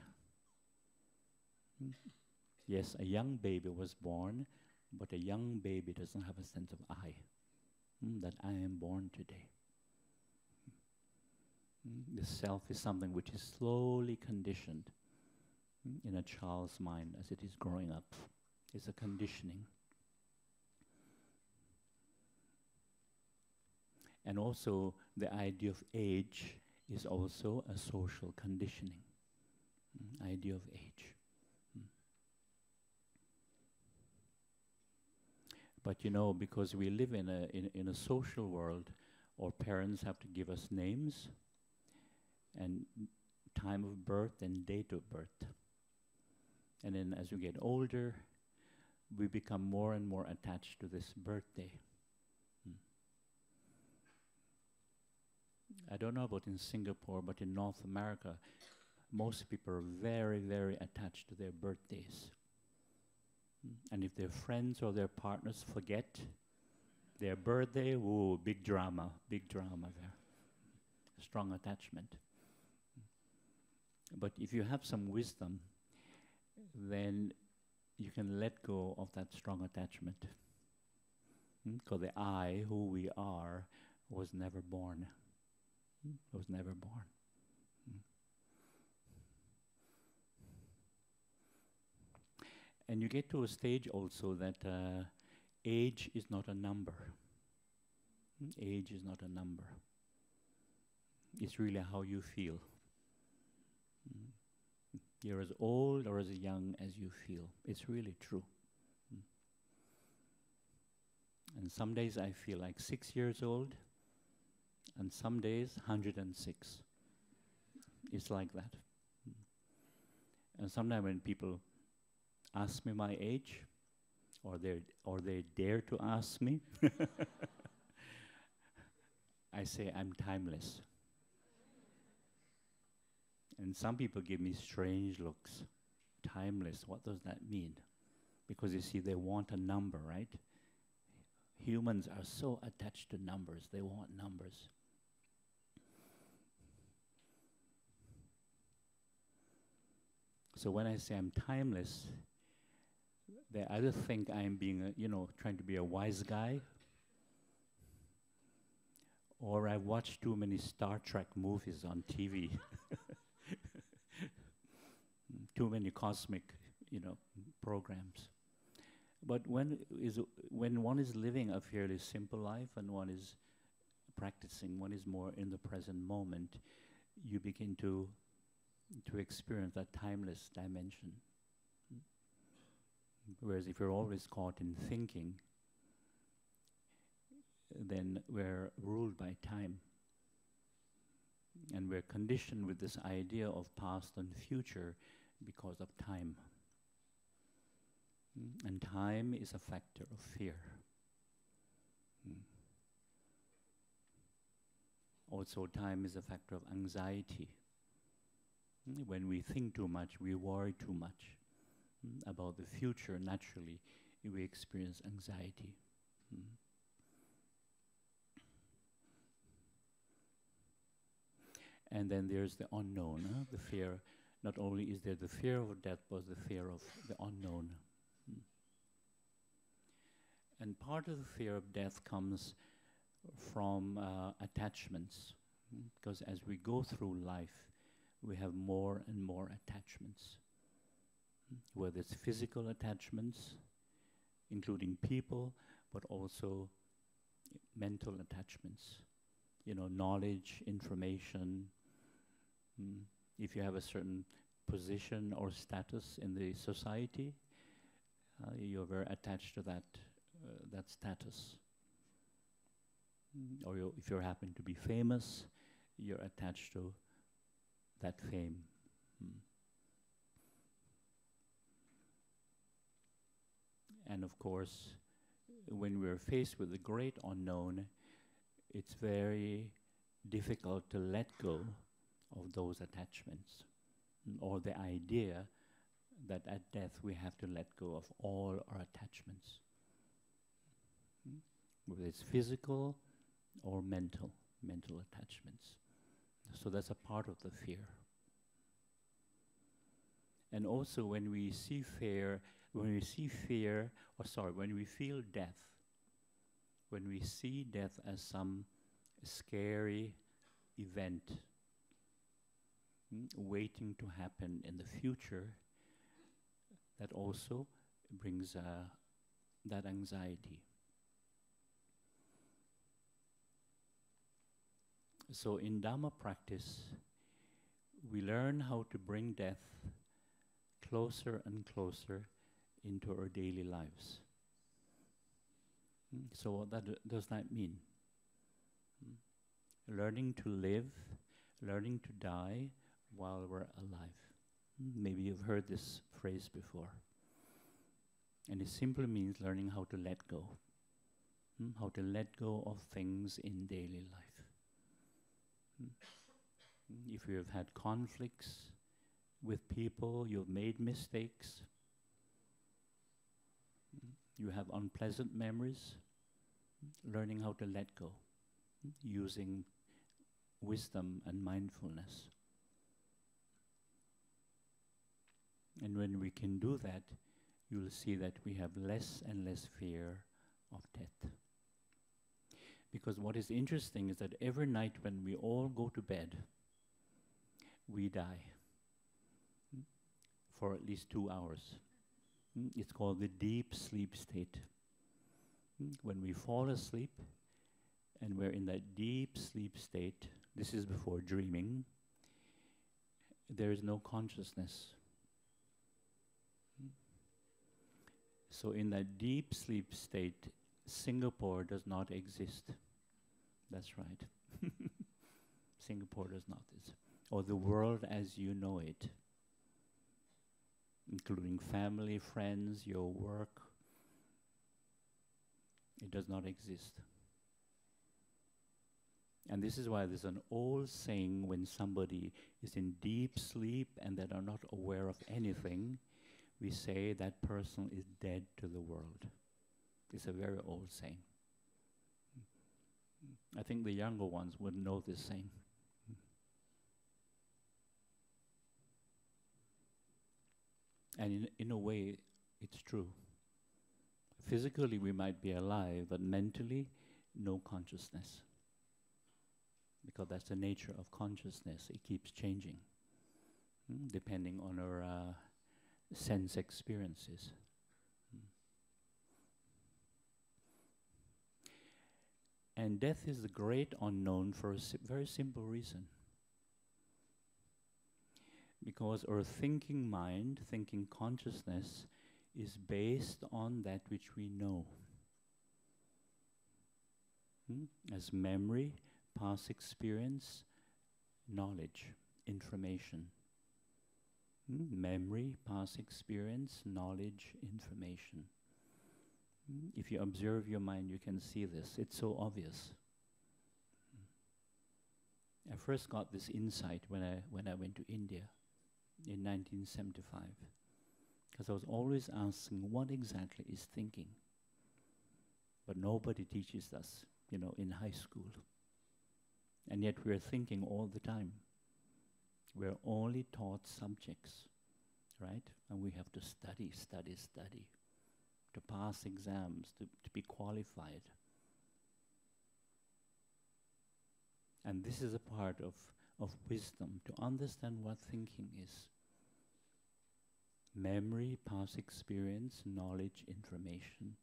Yes, a young baby was born, but a young baby doesn't have a sense of I, that I am born today. The self is something which is slowly conditioned in a child's mind as it is growing up. It's a conditioning. And also the idea of age is also a social conditioning. Idea of age. But you know, because we live in a social world, our parents have to give us names and time of birth and date of birth. And then as we get older, we become more and more attached to this birthday. I don't know about in Singapore, but in North America, most people are very, very attached to their birthdays. And if their friends or their partners forget their birthday, ooh, big drama there. Strong attachment. But if you have some wisdom, then you can let go of that strong attachment. Because the I, who we are, was never born. Was never born. And you get to a stage also that age is not a number. Age is not a number. It's really how you feel. You're as old or as young as you feel. It's really true. And some days I feel like 6 years old, and some days 106. It's like that. And sometimes when people ask me my age, or they dare to ask me, I say I'm timeless. And some people give me strange looks. Timeless, what does that mean? Because you see, they want a number, right? Humans are so attached to numbers, they want numbers. So when I say I'm timeless, they either think I'm being, trying to be a wise guy, or I watch too many Star Trek movies on TV. Too many cosmic, programs. But when one is living a fairly simple life and one is practicing, one is more in the present moment, you begin to experience that timeless dimension. Whereas if you're always caught in thinking, then we're ruled by time. And we're conditioned with this idea of past and future because of time. And time is a factor of fear. Also, time is a factor of anxiety. When we think too much, we worry too much about the future, naturally, we experience anxiety. And then there's the unknown, the fear. Not only is there the fear of death, but the fear of the unknown. And part of the fear of death comes from attachments, because as we go through life, we have more and more attachments, whether it's physical attachments, including people, but also mental attachments, knowledge, information. If you have a certain position or status in the society, you're very attached to that status. Or if you happen to be famous, you're attached to that fame. And of course, when we're faced with the great unknown, it's very difficult to let go of those attachments, or the idea that at death we have to let go of all our attachments, whether it's physical or mental attachments. So that's a part of the fear. And also when we feel death, when we see death as some scary event waiting to happen in the future, that also brings that anxiety. So in Dhamma practice, we learn how to bring death closer and closer into our daily lives. So what does that mean? Learning to live, learning to die while we're alive. Maybe you've heard this phrase before. And it simply means learning how to let go. How to let go of things in daily life. If you have had conflicts with people, you've made mistakes, you have unpleasant memories, learning how to let go, using wisdom and mindfulness. And when we can do that, you'll see that we have less and less fear of death. Because what is interesting is that every night when we all go to bed, we die for at least 2 hours. It's called the deep sleep state. When we fall asleep and we're in that deep sleep state, this is before dreaming, there is no consciousness. So in that deep sleep state, Singapore does not exist. That's right. Singapore does not exist. Or the world as you know it, including family, friends, your work. It does not exist. And this is why there's an old saying when somebody is in deep sleep and they are not aware of anything, we say that person is dead to the world. It's a very old saying. I think the younger ones would know this saying. And in a way, it's true. Physically, we might be alive, but mentally, no consciousness. Because that's the nature of consciousness. It keeps changing, depending on our sense experiences. And death is the great unknown for a very simple reason. Because our thinking mind, thinking consciousness, is based on that which we know. As memory, past experience, knowledge, information. Memory, past experience, knowledge, information. If you observe your mind, you can see this. It's so obvious. I first got this insight when I went to India in 1975. Because I was always asking, what exactly is thinking? But nobody teaches us, in high school. And yet we're thinking all the time. We're only taught subjects, right? And we have to study, study, study to pass exams, to be qualified. And this is a part of wisdom, to understand what thinking is. Memory, past experience, knowledge, information.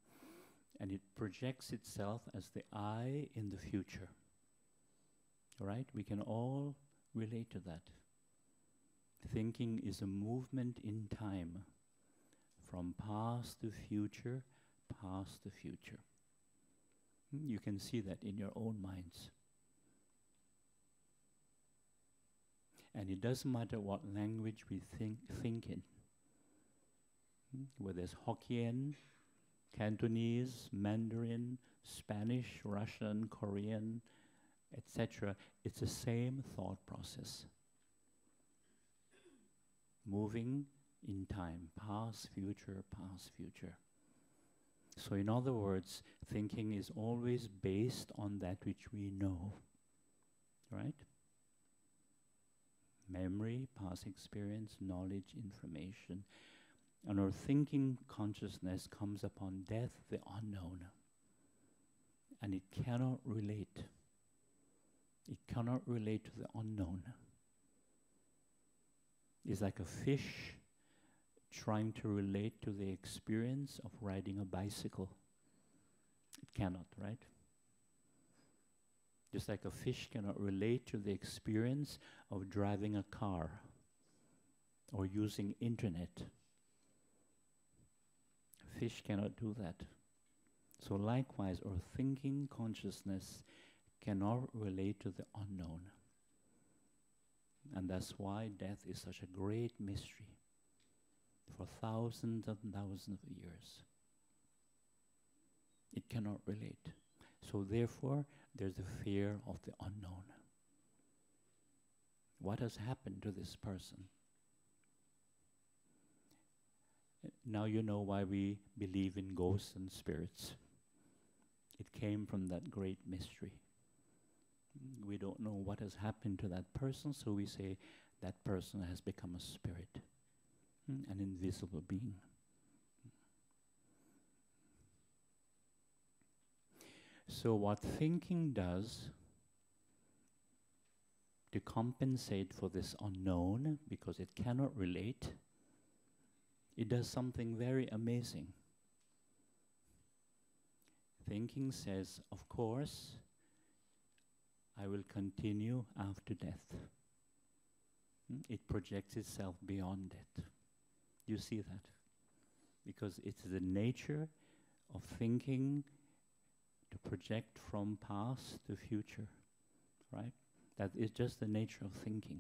And it projects itself as the I in the future. Right? We can all relate to that. Thinking is a movement in time, from past to future, past to future. You can see that in your own minds. And it doesn't matter what language we think in. Whether it's Hokkien, Cantonese, Mandarin, Spanish, Russian, Korean, etc. It's the same thought process. Moving in time, past, future, past, future. So in other words, thinking is always based on that which we know, right? Memory, past experience, knowledge, information. And our thinking consciousness comes upon death, the unknown. And it cannot relate. It cannot relate to the unknown. It's like a fish trying to relate to the experience of riding a bicycle. It cannot, right? Just like a fish cannot relate to the experience of driving a car or using internet. Fish cannot do that. So likewise, our thinking consciousness cannot relate to the unknown. And that's why death is such a great mystery for thousands and thousands of years. It cannot relate. So therefore, there's a fear of the unknown. What has happened to this person? Now you know why we believe in ghosts and spirits. It came from that great mystery. We don't know what has happened to that person, so we say that person has become a spirit, an invisible being. So what thinking does to compensate for this unknown, because it cannot relate, it does something very amazing. Thinking says, of course, I will continue after death. It projects itself beyond death. You see that? Because it's the nature of thinking to project from past to future, right? That is just the nature of thinking.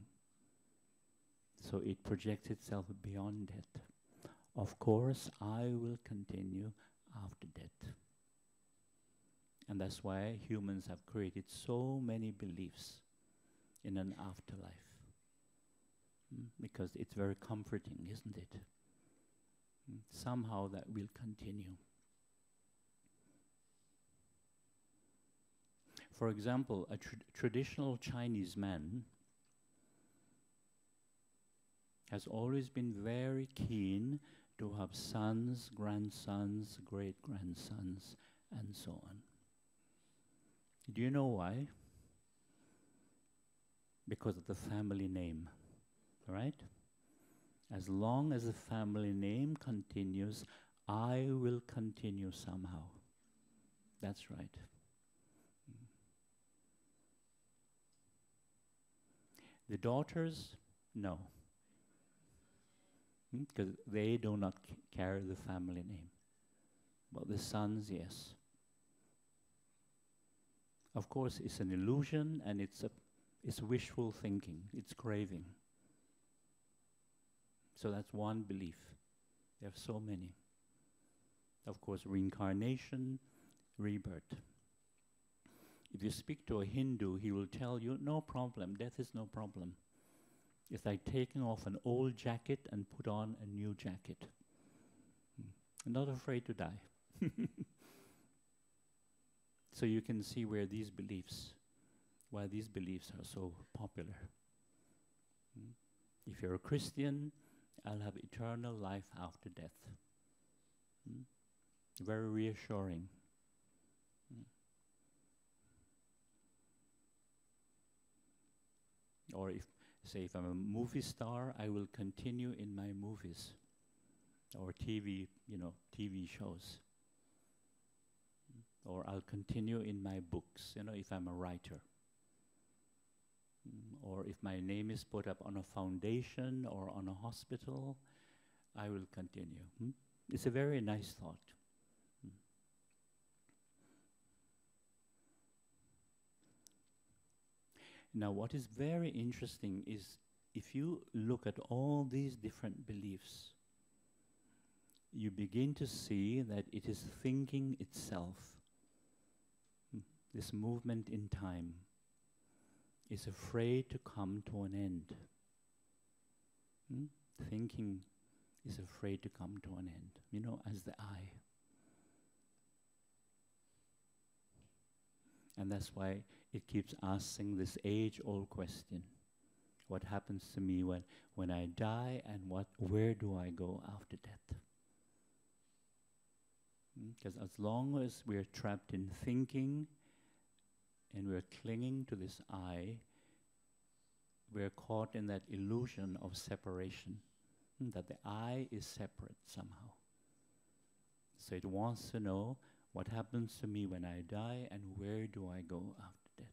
So it projects itself beyond death. Of course, I will continue after death. And that's why humans have created so many beliefs in an afterlife. Because it's very comforting, isn't it? Somehow that will continue. For example, a traditional Chinese man has always been very keen to have sons, grandsons, great-grandsons, and so on. Do you know why? Because of the family name, right? As long as the family name continues, I will continue somehow. That's right. The daughters, no. Because they do not carry the family name. But the sons, yes. Of course, it's an illusion and it's wishful thinking. It's craving. So that's one belief. There are so many. Of course, reincarnation, rebirth. If you speak to a Hindu, he will tell you, no problem, death is no problem. It's like taking off an old jacket and put on a new jacket. I'm not afraid to die. So you can see why these beliefs are so popular. If you're a Christian, I'll have eternal life after death. Very reassuring. Or if I'm a movie star, I will continue in my movies or TV shows. Or I'll continue in my books, if I'm a writer. Or if my name is put up on a foundation or on a hospital, I will continue. It's a very nice thought. Now, what is very interesting is if you look at all these different beliefs, you begin to see that it is thinking itself. This movement in time is afraid to come to an end. Thinking is afraid to come to an end, as the I. And that's why it keeps asking this age-old question. What happens to me when I die, and where do I go after death? Because as long as we're trapped in thinking and we're clinging to this I, we're caught in that illusion of separation, that the I is separate somehow. So it wants to know what happens to me when I die, and where do I go after death?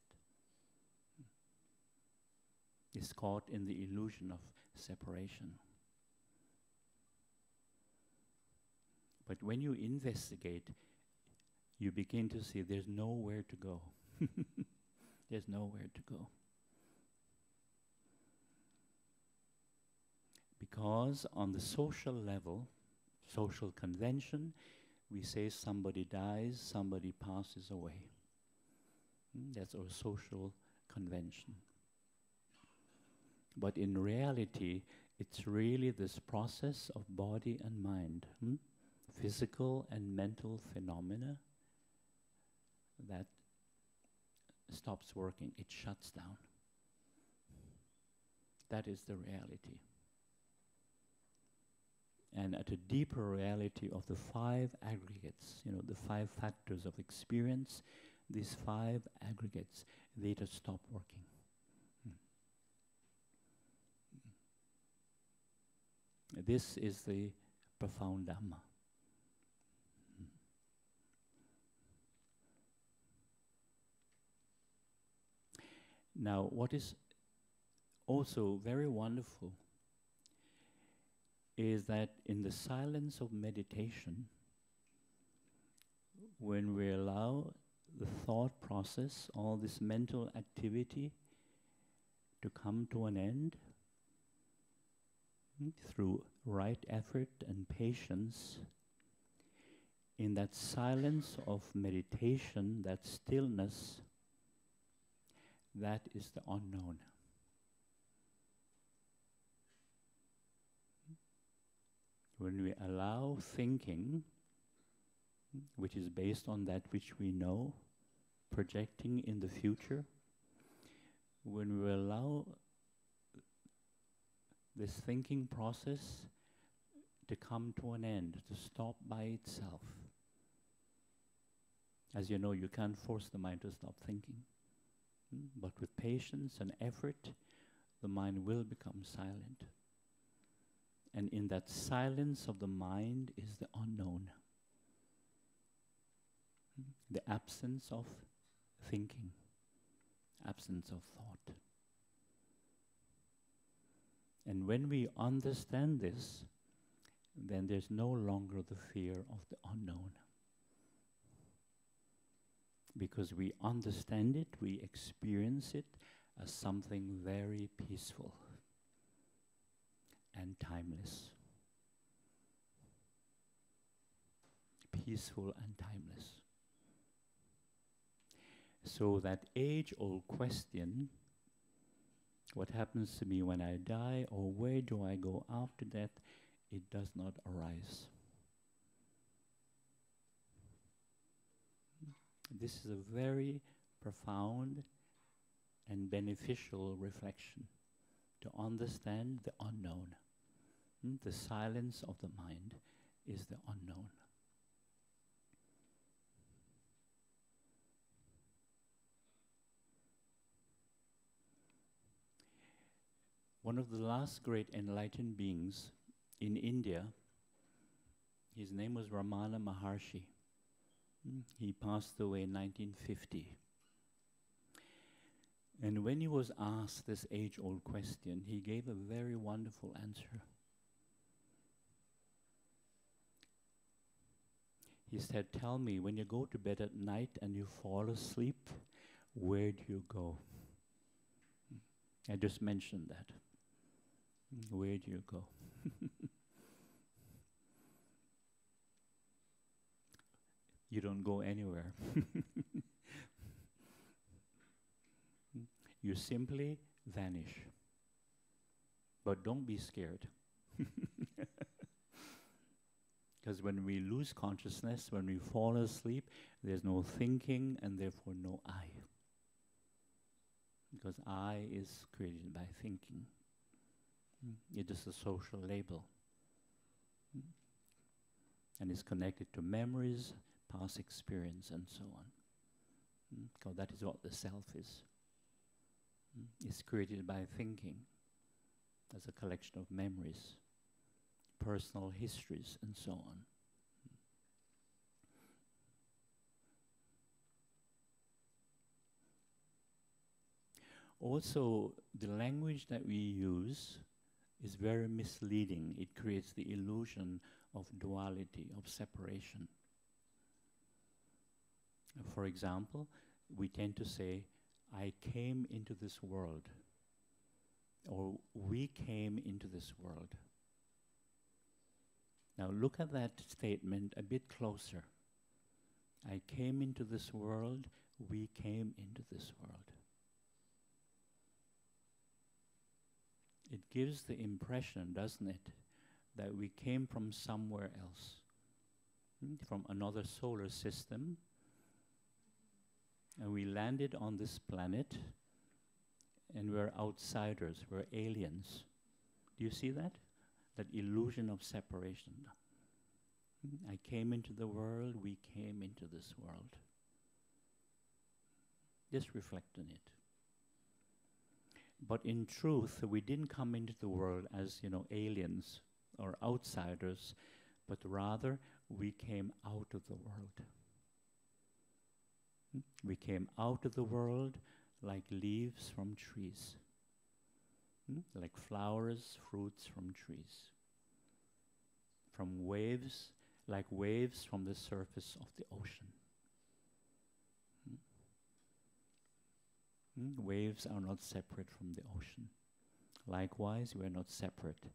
It's caught in the illusion of separation. But when you investigate, you begin to see there's nowhere to go. There's nowhere to go. Because on the social level, social convention, we say somebody dies, somebody passes away. That's our social convention. But in reality, it's really this process of body and mind, physical and mental phenomena that stops working. It shuts down. That is the reality. And at a deeper reality of the 5 aggregates, the 5 factors of experience, these 5 aggregates, they just stop working. This is the profound Dhamma. Now, what is also very wonderful is that in the silence of meditation, when we allow the thought process, all this mental activity to come to an end through right effort and patience, in that silence of meditation, that stillness, that is the unknown. When we allow thinking, which is based on that which we know, projecting in the future, when we allow this thinking process to come to an end, to stop by itself. As you know, you can't force the mind to stop thinking. But with patience and effort, the mind will become silent. And in that silence of the mind is the unknown. The absence of thinking, absence of thought. And when we understand this, then there's no longer the fear of the unknown. Because we understand it, we experience it as something very peaceful and timeless. Peaceful and timeless. So that age-old question, what happens to me when I die, or where do I go after death, it does not arise. This is a very profound and beneficial reflection to understand the unknown. The silence of the mind is the unknown. One of the last great enlightened beings in India, his name was Ramana Maharshi. He passed away in 1950. And when he was asked this age-old question, he gave a very wonderful answer. He said, "Tell me, when you go to bed at night and you fall asleep, where do you go?" I just mentioned that. Where do you go? You don't go anywhere. You simply vanish. But don't be scared. Because when we lose consciousness, when we fall asleep, there's no thinking and therefore no I. Because I is created by thinking. It is a social label. And it's connected to memories, past experience, and so on. Because that is what the self is. It's created by thinking as a collection of memories, personal histories, and so on. Also, the language that we use is very misleading. It creates the illusion of duality, of separation. For example, we tend to say, "I came into this world," or "we came into this world." Now look at that statement a bit closer. I came into this world, we came into this world. It gives the impression, doesn't it, that we came from somewhere else, from another solar system, and we landed on this planet, and we're outsiders, we're aliens. Do you see that? That illusion of separation. I came into the world, we came into this world. Just reflect on it. But in truth, we didn't come into the world as, aliens or outsiders, but rather we came out of the world. We came out of the world like leaves from trees, like flowers, fruits from trees, from waves, like waves from the surface of the ocean. Waves are not separate from the ocean. Likewise, we are not separate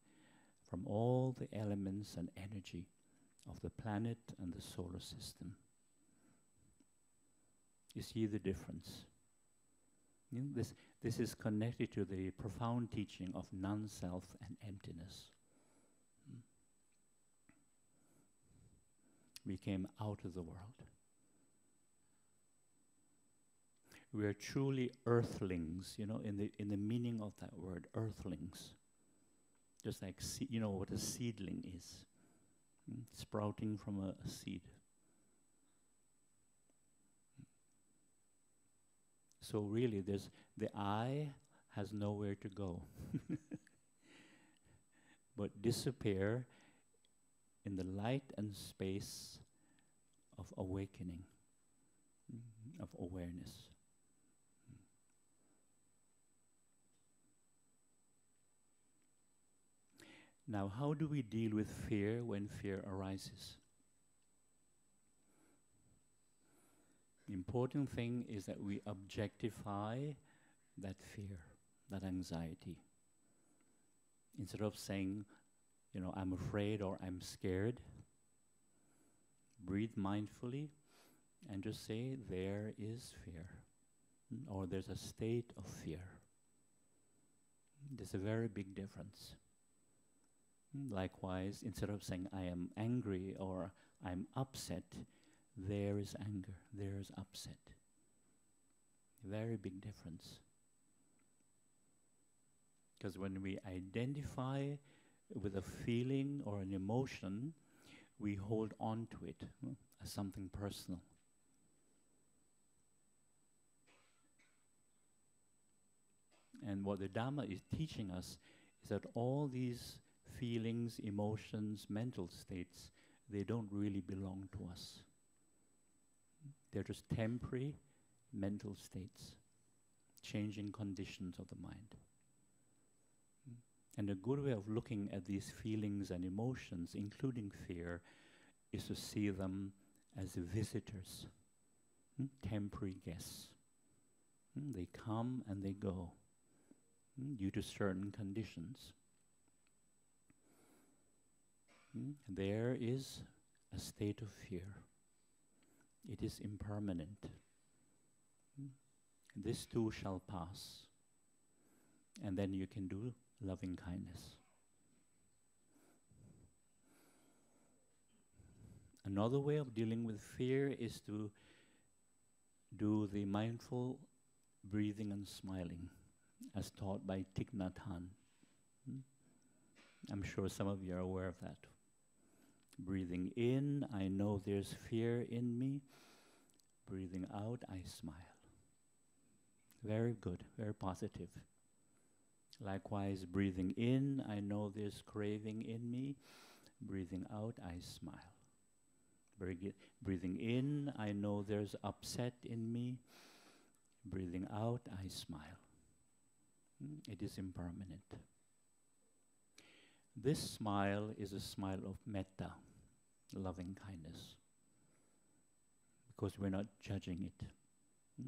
from all the elements and energy of the planet and the solar system. You see the difference? This is connected to the profound teaching of non-self and emptiness. We came out of the world. We are truly earthlings, in the meaning of that word, earthlings. Just like, what a seedling is, sprouting from a seed. So really, the I has nowhere to go, but disappear in the light and space of awakening, of awareness. Now, how do we deal with fear when fear arises? The important thing is that we objectify that fear, that anxiety. Instead of saying, I'm afraid or I'm scared, breathe mindfully and just say, there is fear, or there's a state of fear. There's a very big difference. Likewise, instead of saying, I am angry or I'm upset, there is anger, there is upset. Very big difference. Because when we identify with a feeling or an emotion, we hold on to it as something personal. And what the Dhamma is teaching us is that all these feelings, emotions, mental states, they don't really belong to us. They're just temporary mental states, changing conditions of the mind. And a good way of looking at these feelings and emotions, including fear, is to see them as visitors, temporary guests. They come and they go due to certain conditions. There is a state of fear. It is impermanent. This too shall pass. And then you can do loving kindness. Another way of dealing with fear is to do the mindful breathing and smiling, as taught by Thich Nhat Hanh. I'm sure some of you are aware of that. Breathing in, I know there's fear in me. Breathing out, I smile. Very good, very positive. Likewise, breathing in, I know there's craving in me. Breathing out, I smile. Breathing in, I know there's upset in me. Breathing out, I smile. It is impermanent. This smile is a smile of metta, loving kindness, because we're not judging it.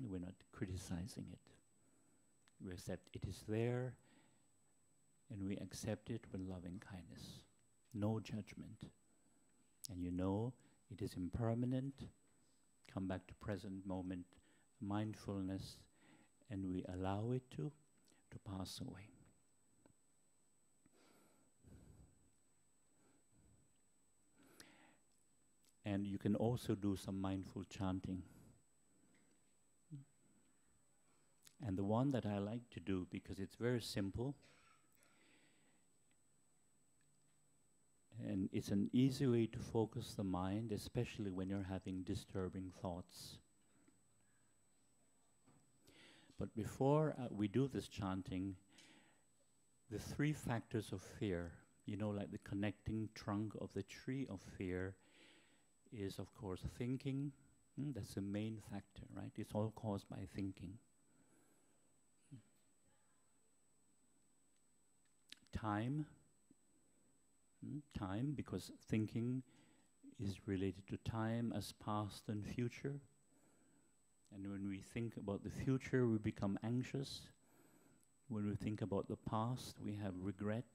We're not criticizing it. We accept it is there, and we accept it with loving kindness. No judgment. And you know it is impermanent. Come back to present moment, mindfulness, and we allow it to pass away. And you can also do some mindful chanting. And the one that I like to do, because it's very simple, and it's an easy way to focus the mind, especially when you're having disturbing thoughts. But before we do this chanting, the three factors of fear, like the connecting trunk of the tree of fear, is of course thinking. That's the main factor, right? It's all caused by thinking. Time, because thinking is related to time as past and future. And when we think about the future, we become anxious. When we think about the past, we have regret,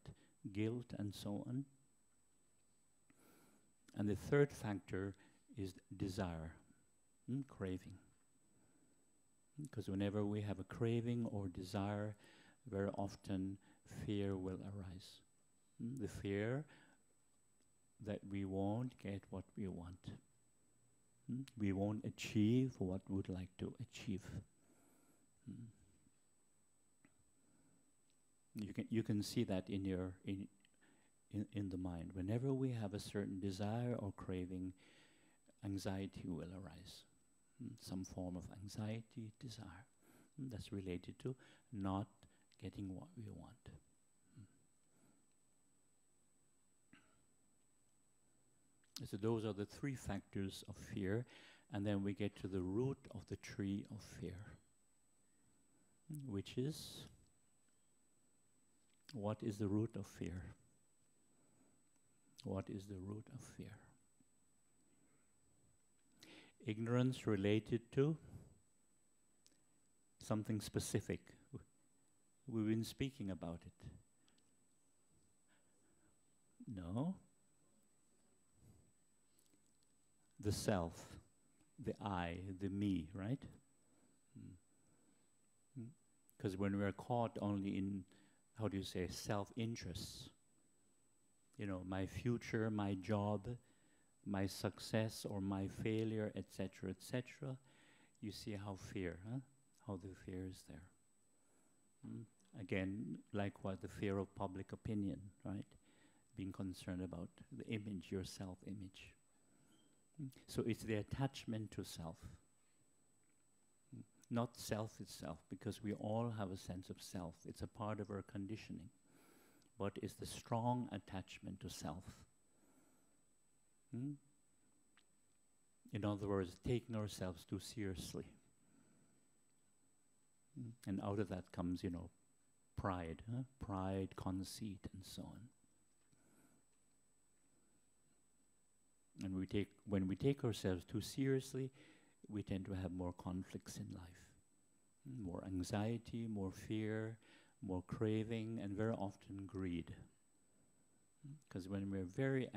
guilt, and so on. And the third factor is desire, craving. Because whenever we have a craving or desire, very often fear will arise. The fear that we won't get what we want. We won't achieve what we would like to achieve. You can see that in the mind. Whenever we have a certain desire or craving, anxiety will arise. Some form of anxiety, desire. That's related to not getting what we want. So those are the three factors of fear, and then we get to the root of the tree of fear, which is, what is the root of fear? What is the root of fear? Ignorance related to something specific. We've been speaking about it. No? The self, the I, the me, right? Because when we're caught only in, self-interests, my future, my job, my success or my failure, etc., you see how the fear is there. Again, likewise, the fear of public opinion, right? Being concerned about the image, your self-image. So it's the attachment to self, not self itself, because we all have a sense of self. It's a part of our conditioning. But it's the strong attachment to self. In other words, taking ourselves too seriously. And out of that comes, pride, pride, conceit, and so on. And when we take ourselves too seriously, we tend to have more conflicts in life. More anxiety, more fear, more craving, and very often greed. Because when we're very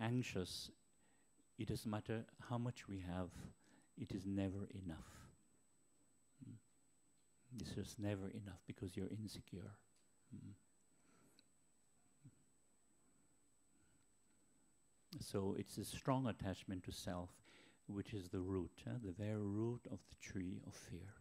anxious, it doesn't matter how much we have, it is never enough. It's just never enough because you're insecure. So it's a strong attachment to self, which is the root, the very root of the tree of fear.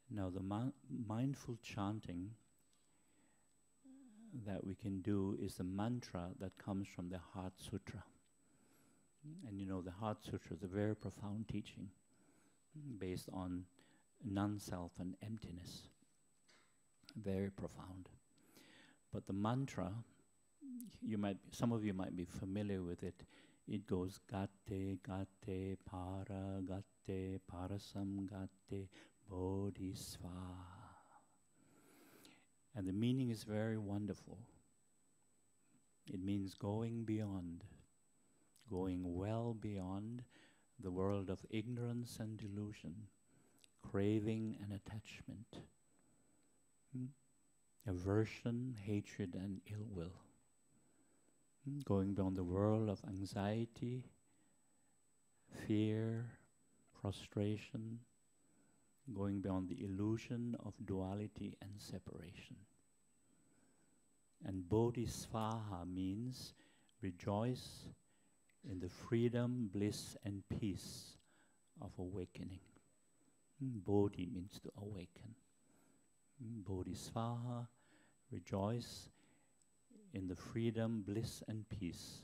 Now the mindful chanting that we can do is the mantra that comes from the Heart Sutra. And the Heart Sutra is a very profound teaching based on non-self and emptiness. Very profound. But the mantra, some of you might be familiar with it. It goes gatte, gatte, para, gatte, parasam, gatte, bodhisvaha. And the meaning is very wonderful. It means going beyond, going well beyond the world of ignorance and delusion, craving and attachment, aversion, hatred, and ill will. Going beyond the world of anxiety, fear, frustration, going beyond the illusion of duality and separation. And bodhisvaha means rejoice in the freedom, bliss, and peace of awakening. Bodhi means to awaken. Bodhisvaha, rejoice in the freedom, bliss, and peace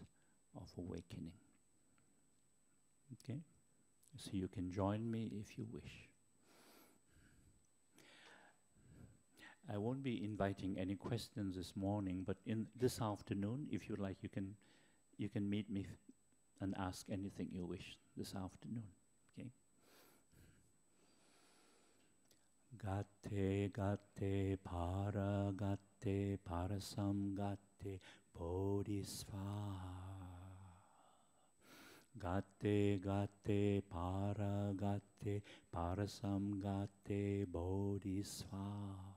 of awakening. Okay? So you can join me if you wish. I won't be inviting any questions this morning, but in this afternoon, if you like, you can meet me and ask anything you wish this afternoon. Okay? Gatte, gatte, para, gatte, parasam, gatte, bodhisvaha. Gatte, gatte, para, gatte, parasam, gatte, bodhisvaha.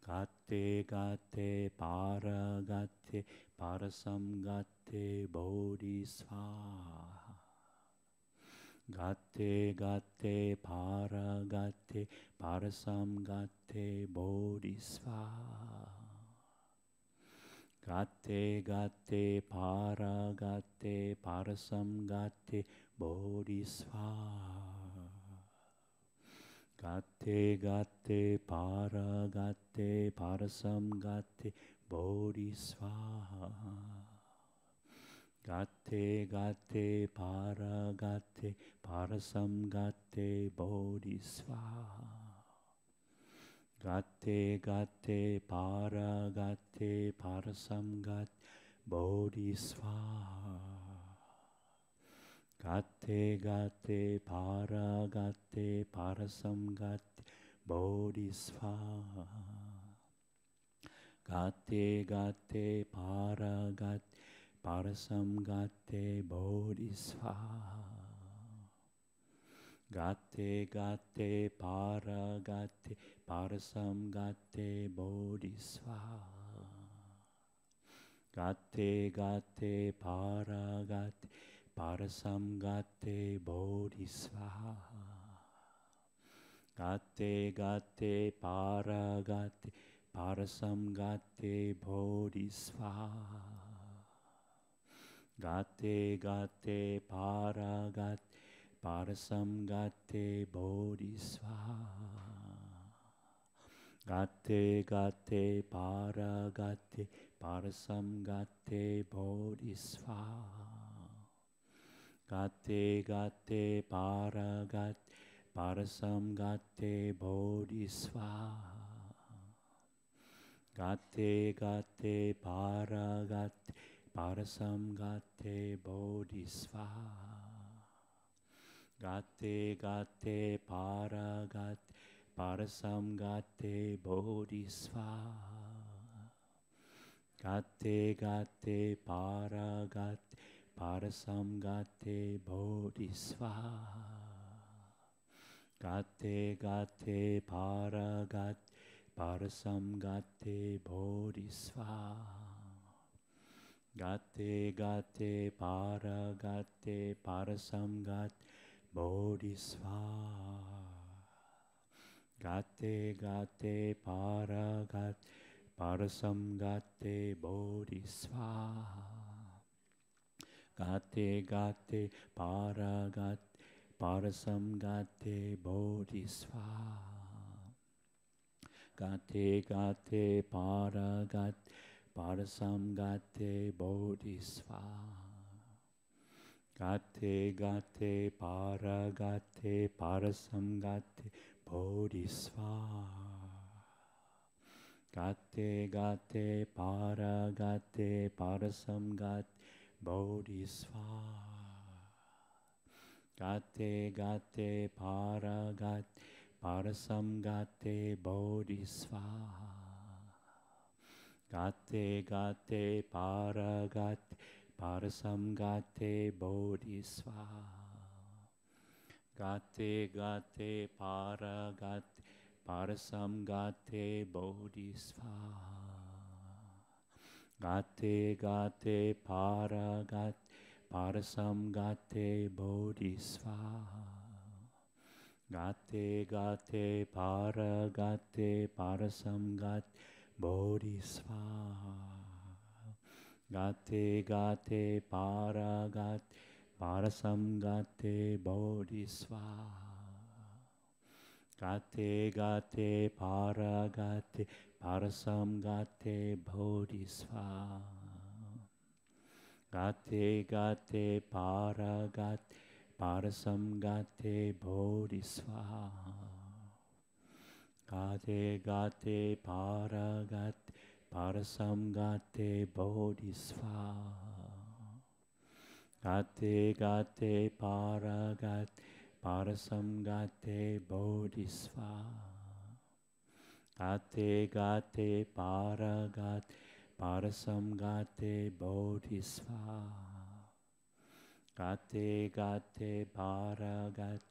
Gatte, gatte, para, gatte, parasam, gatte, bodhisvaha. Gatte, gatte, para, gatte, parasam, gatte, bodhisvaha. Gatte, gatte, para, gatte, parasam, gatte, bodhisvaha. Gate gate para gate parasam gate bodhisvaha. Gate gate para gate parasam gate bodhisvaha. Gate gate para gate parasam gate bodhisvaha. Gate gate para gate parasam gate bodhisvaha. Gate gate para gate parasam gate bodhisvaha. Gate gate para gate parasam gate bodhisvaha. Gate gate para gate parasam gate bodhisvaha. Gate gate para gate parasam gate bodhisvaha. Gate gate para gate parasam gate bodhisvaha. Gate gate para gate parasam gate bodhisvaha. Gate gate para gate parasam gate bodhisvaha. Gate gate para gate parasam gate bodhisvaha. Gate gate para gate parasam gate bodhisvaha. Gate gate para gate parasam gate bodhisvaha. Gate gate para gate parasam gate bodhisvaha. Gate gate para gate parasam gate bodhisvaha. Gate gate para gate parasam gate bodhisvaha. Gate gate para gate parasam gate bodhisvaha. Gate gate para gate parasam gate bodhisvaha. Gate gate para gate parasam gate bodhisvaha. Gate gate para gate parasam gate bodhisvaha. Gate gate para gate parasam gate bodhisvaha. Gate gate para gate parasam gate bodhisvaha. Gate gate para gate parasam gate bodhisvaha. Gate gate para gate parasam gate bodhisvaha. Gate gate para gate parasam gate bodhisvaha. Gate gate para gate parasam gate bodhisvaha. Gate gate para gate parasam gate bodhisvaha. Gate gate para gate parasam gate bodhisvaha. Gate gate para gate parasam gate bodhisvaha. Gate gate para gate parasam gate bodhisvaha. Gate gate para gate parasam gate bodhisvaha. Gate gate para gate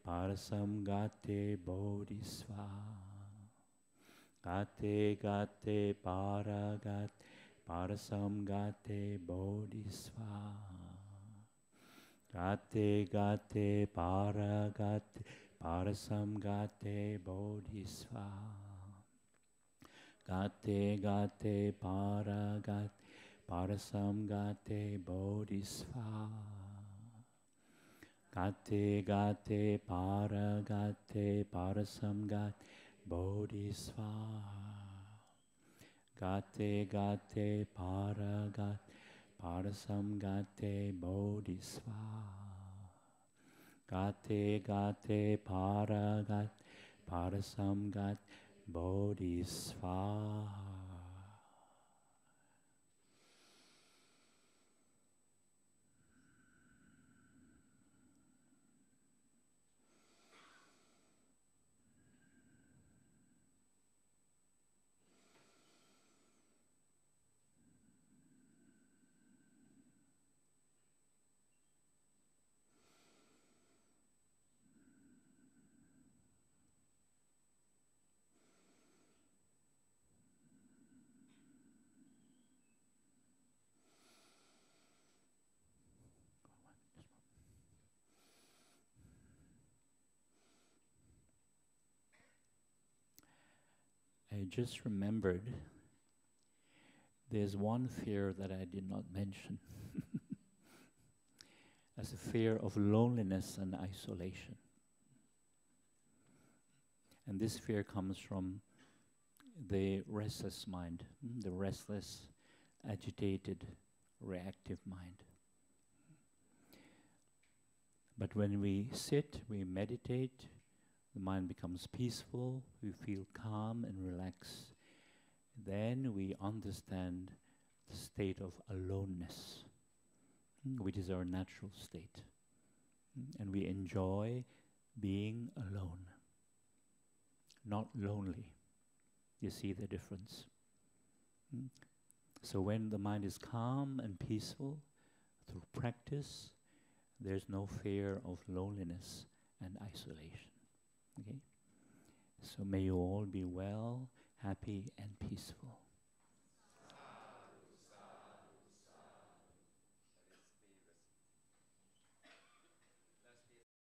parasam gate bodhisvaha. Gate gate para gate parasam gate bodhisvaha. Gate gate para gate parasam gate bodhisvaha. Gate gate para gate parasam gate bodhisvaha. Gate gate para gate parasamgat bodhisvaha. Gate gate para gat parasamgate bodhisvaha. Gate gate para gat parasamgat bodhisvaha. I just remembered there's one fear that I did not mention. That's a fear of loneliness and isolation. And this fear comes from the restless mind, the restless, agitated, reactive mind. But when we sit, we meditate, the mind becomes peaceful, we feel calm and relaxed. Then we understand the state of aloneness, which is our natural state. And we enjoy being alone, not lonely. You see the difference? So when the mind is calm and peaceful, through practice, there's no fear of loneliness and isolation. Okay? So may you all be well, happy, and peaceful.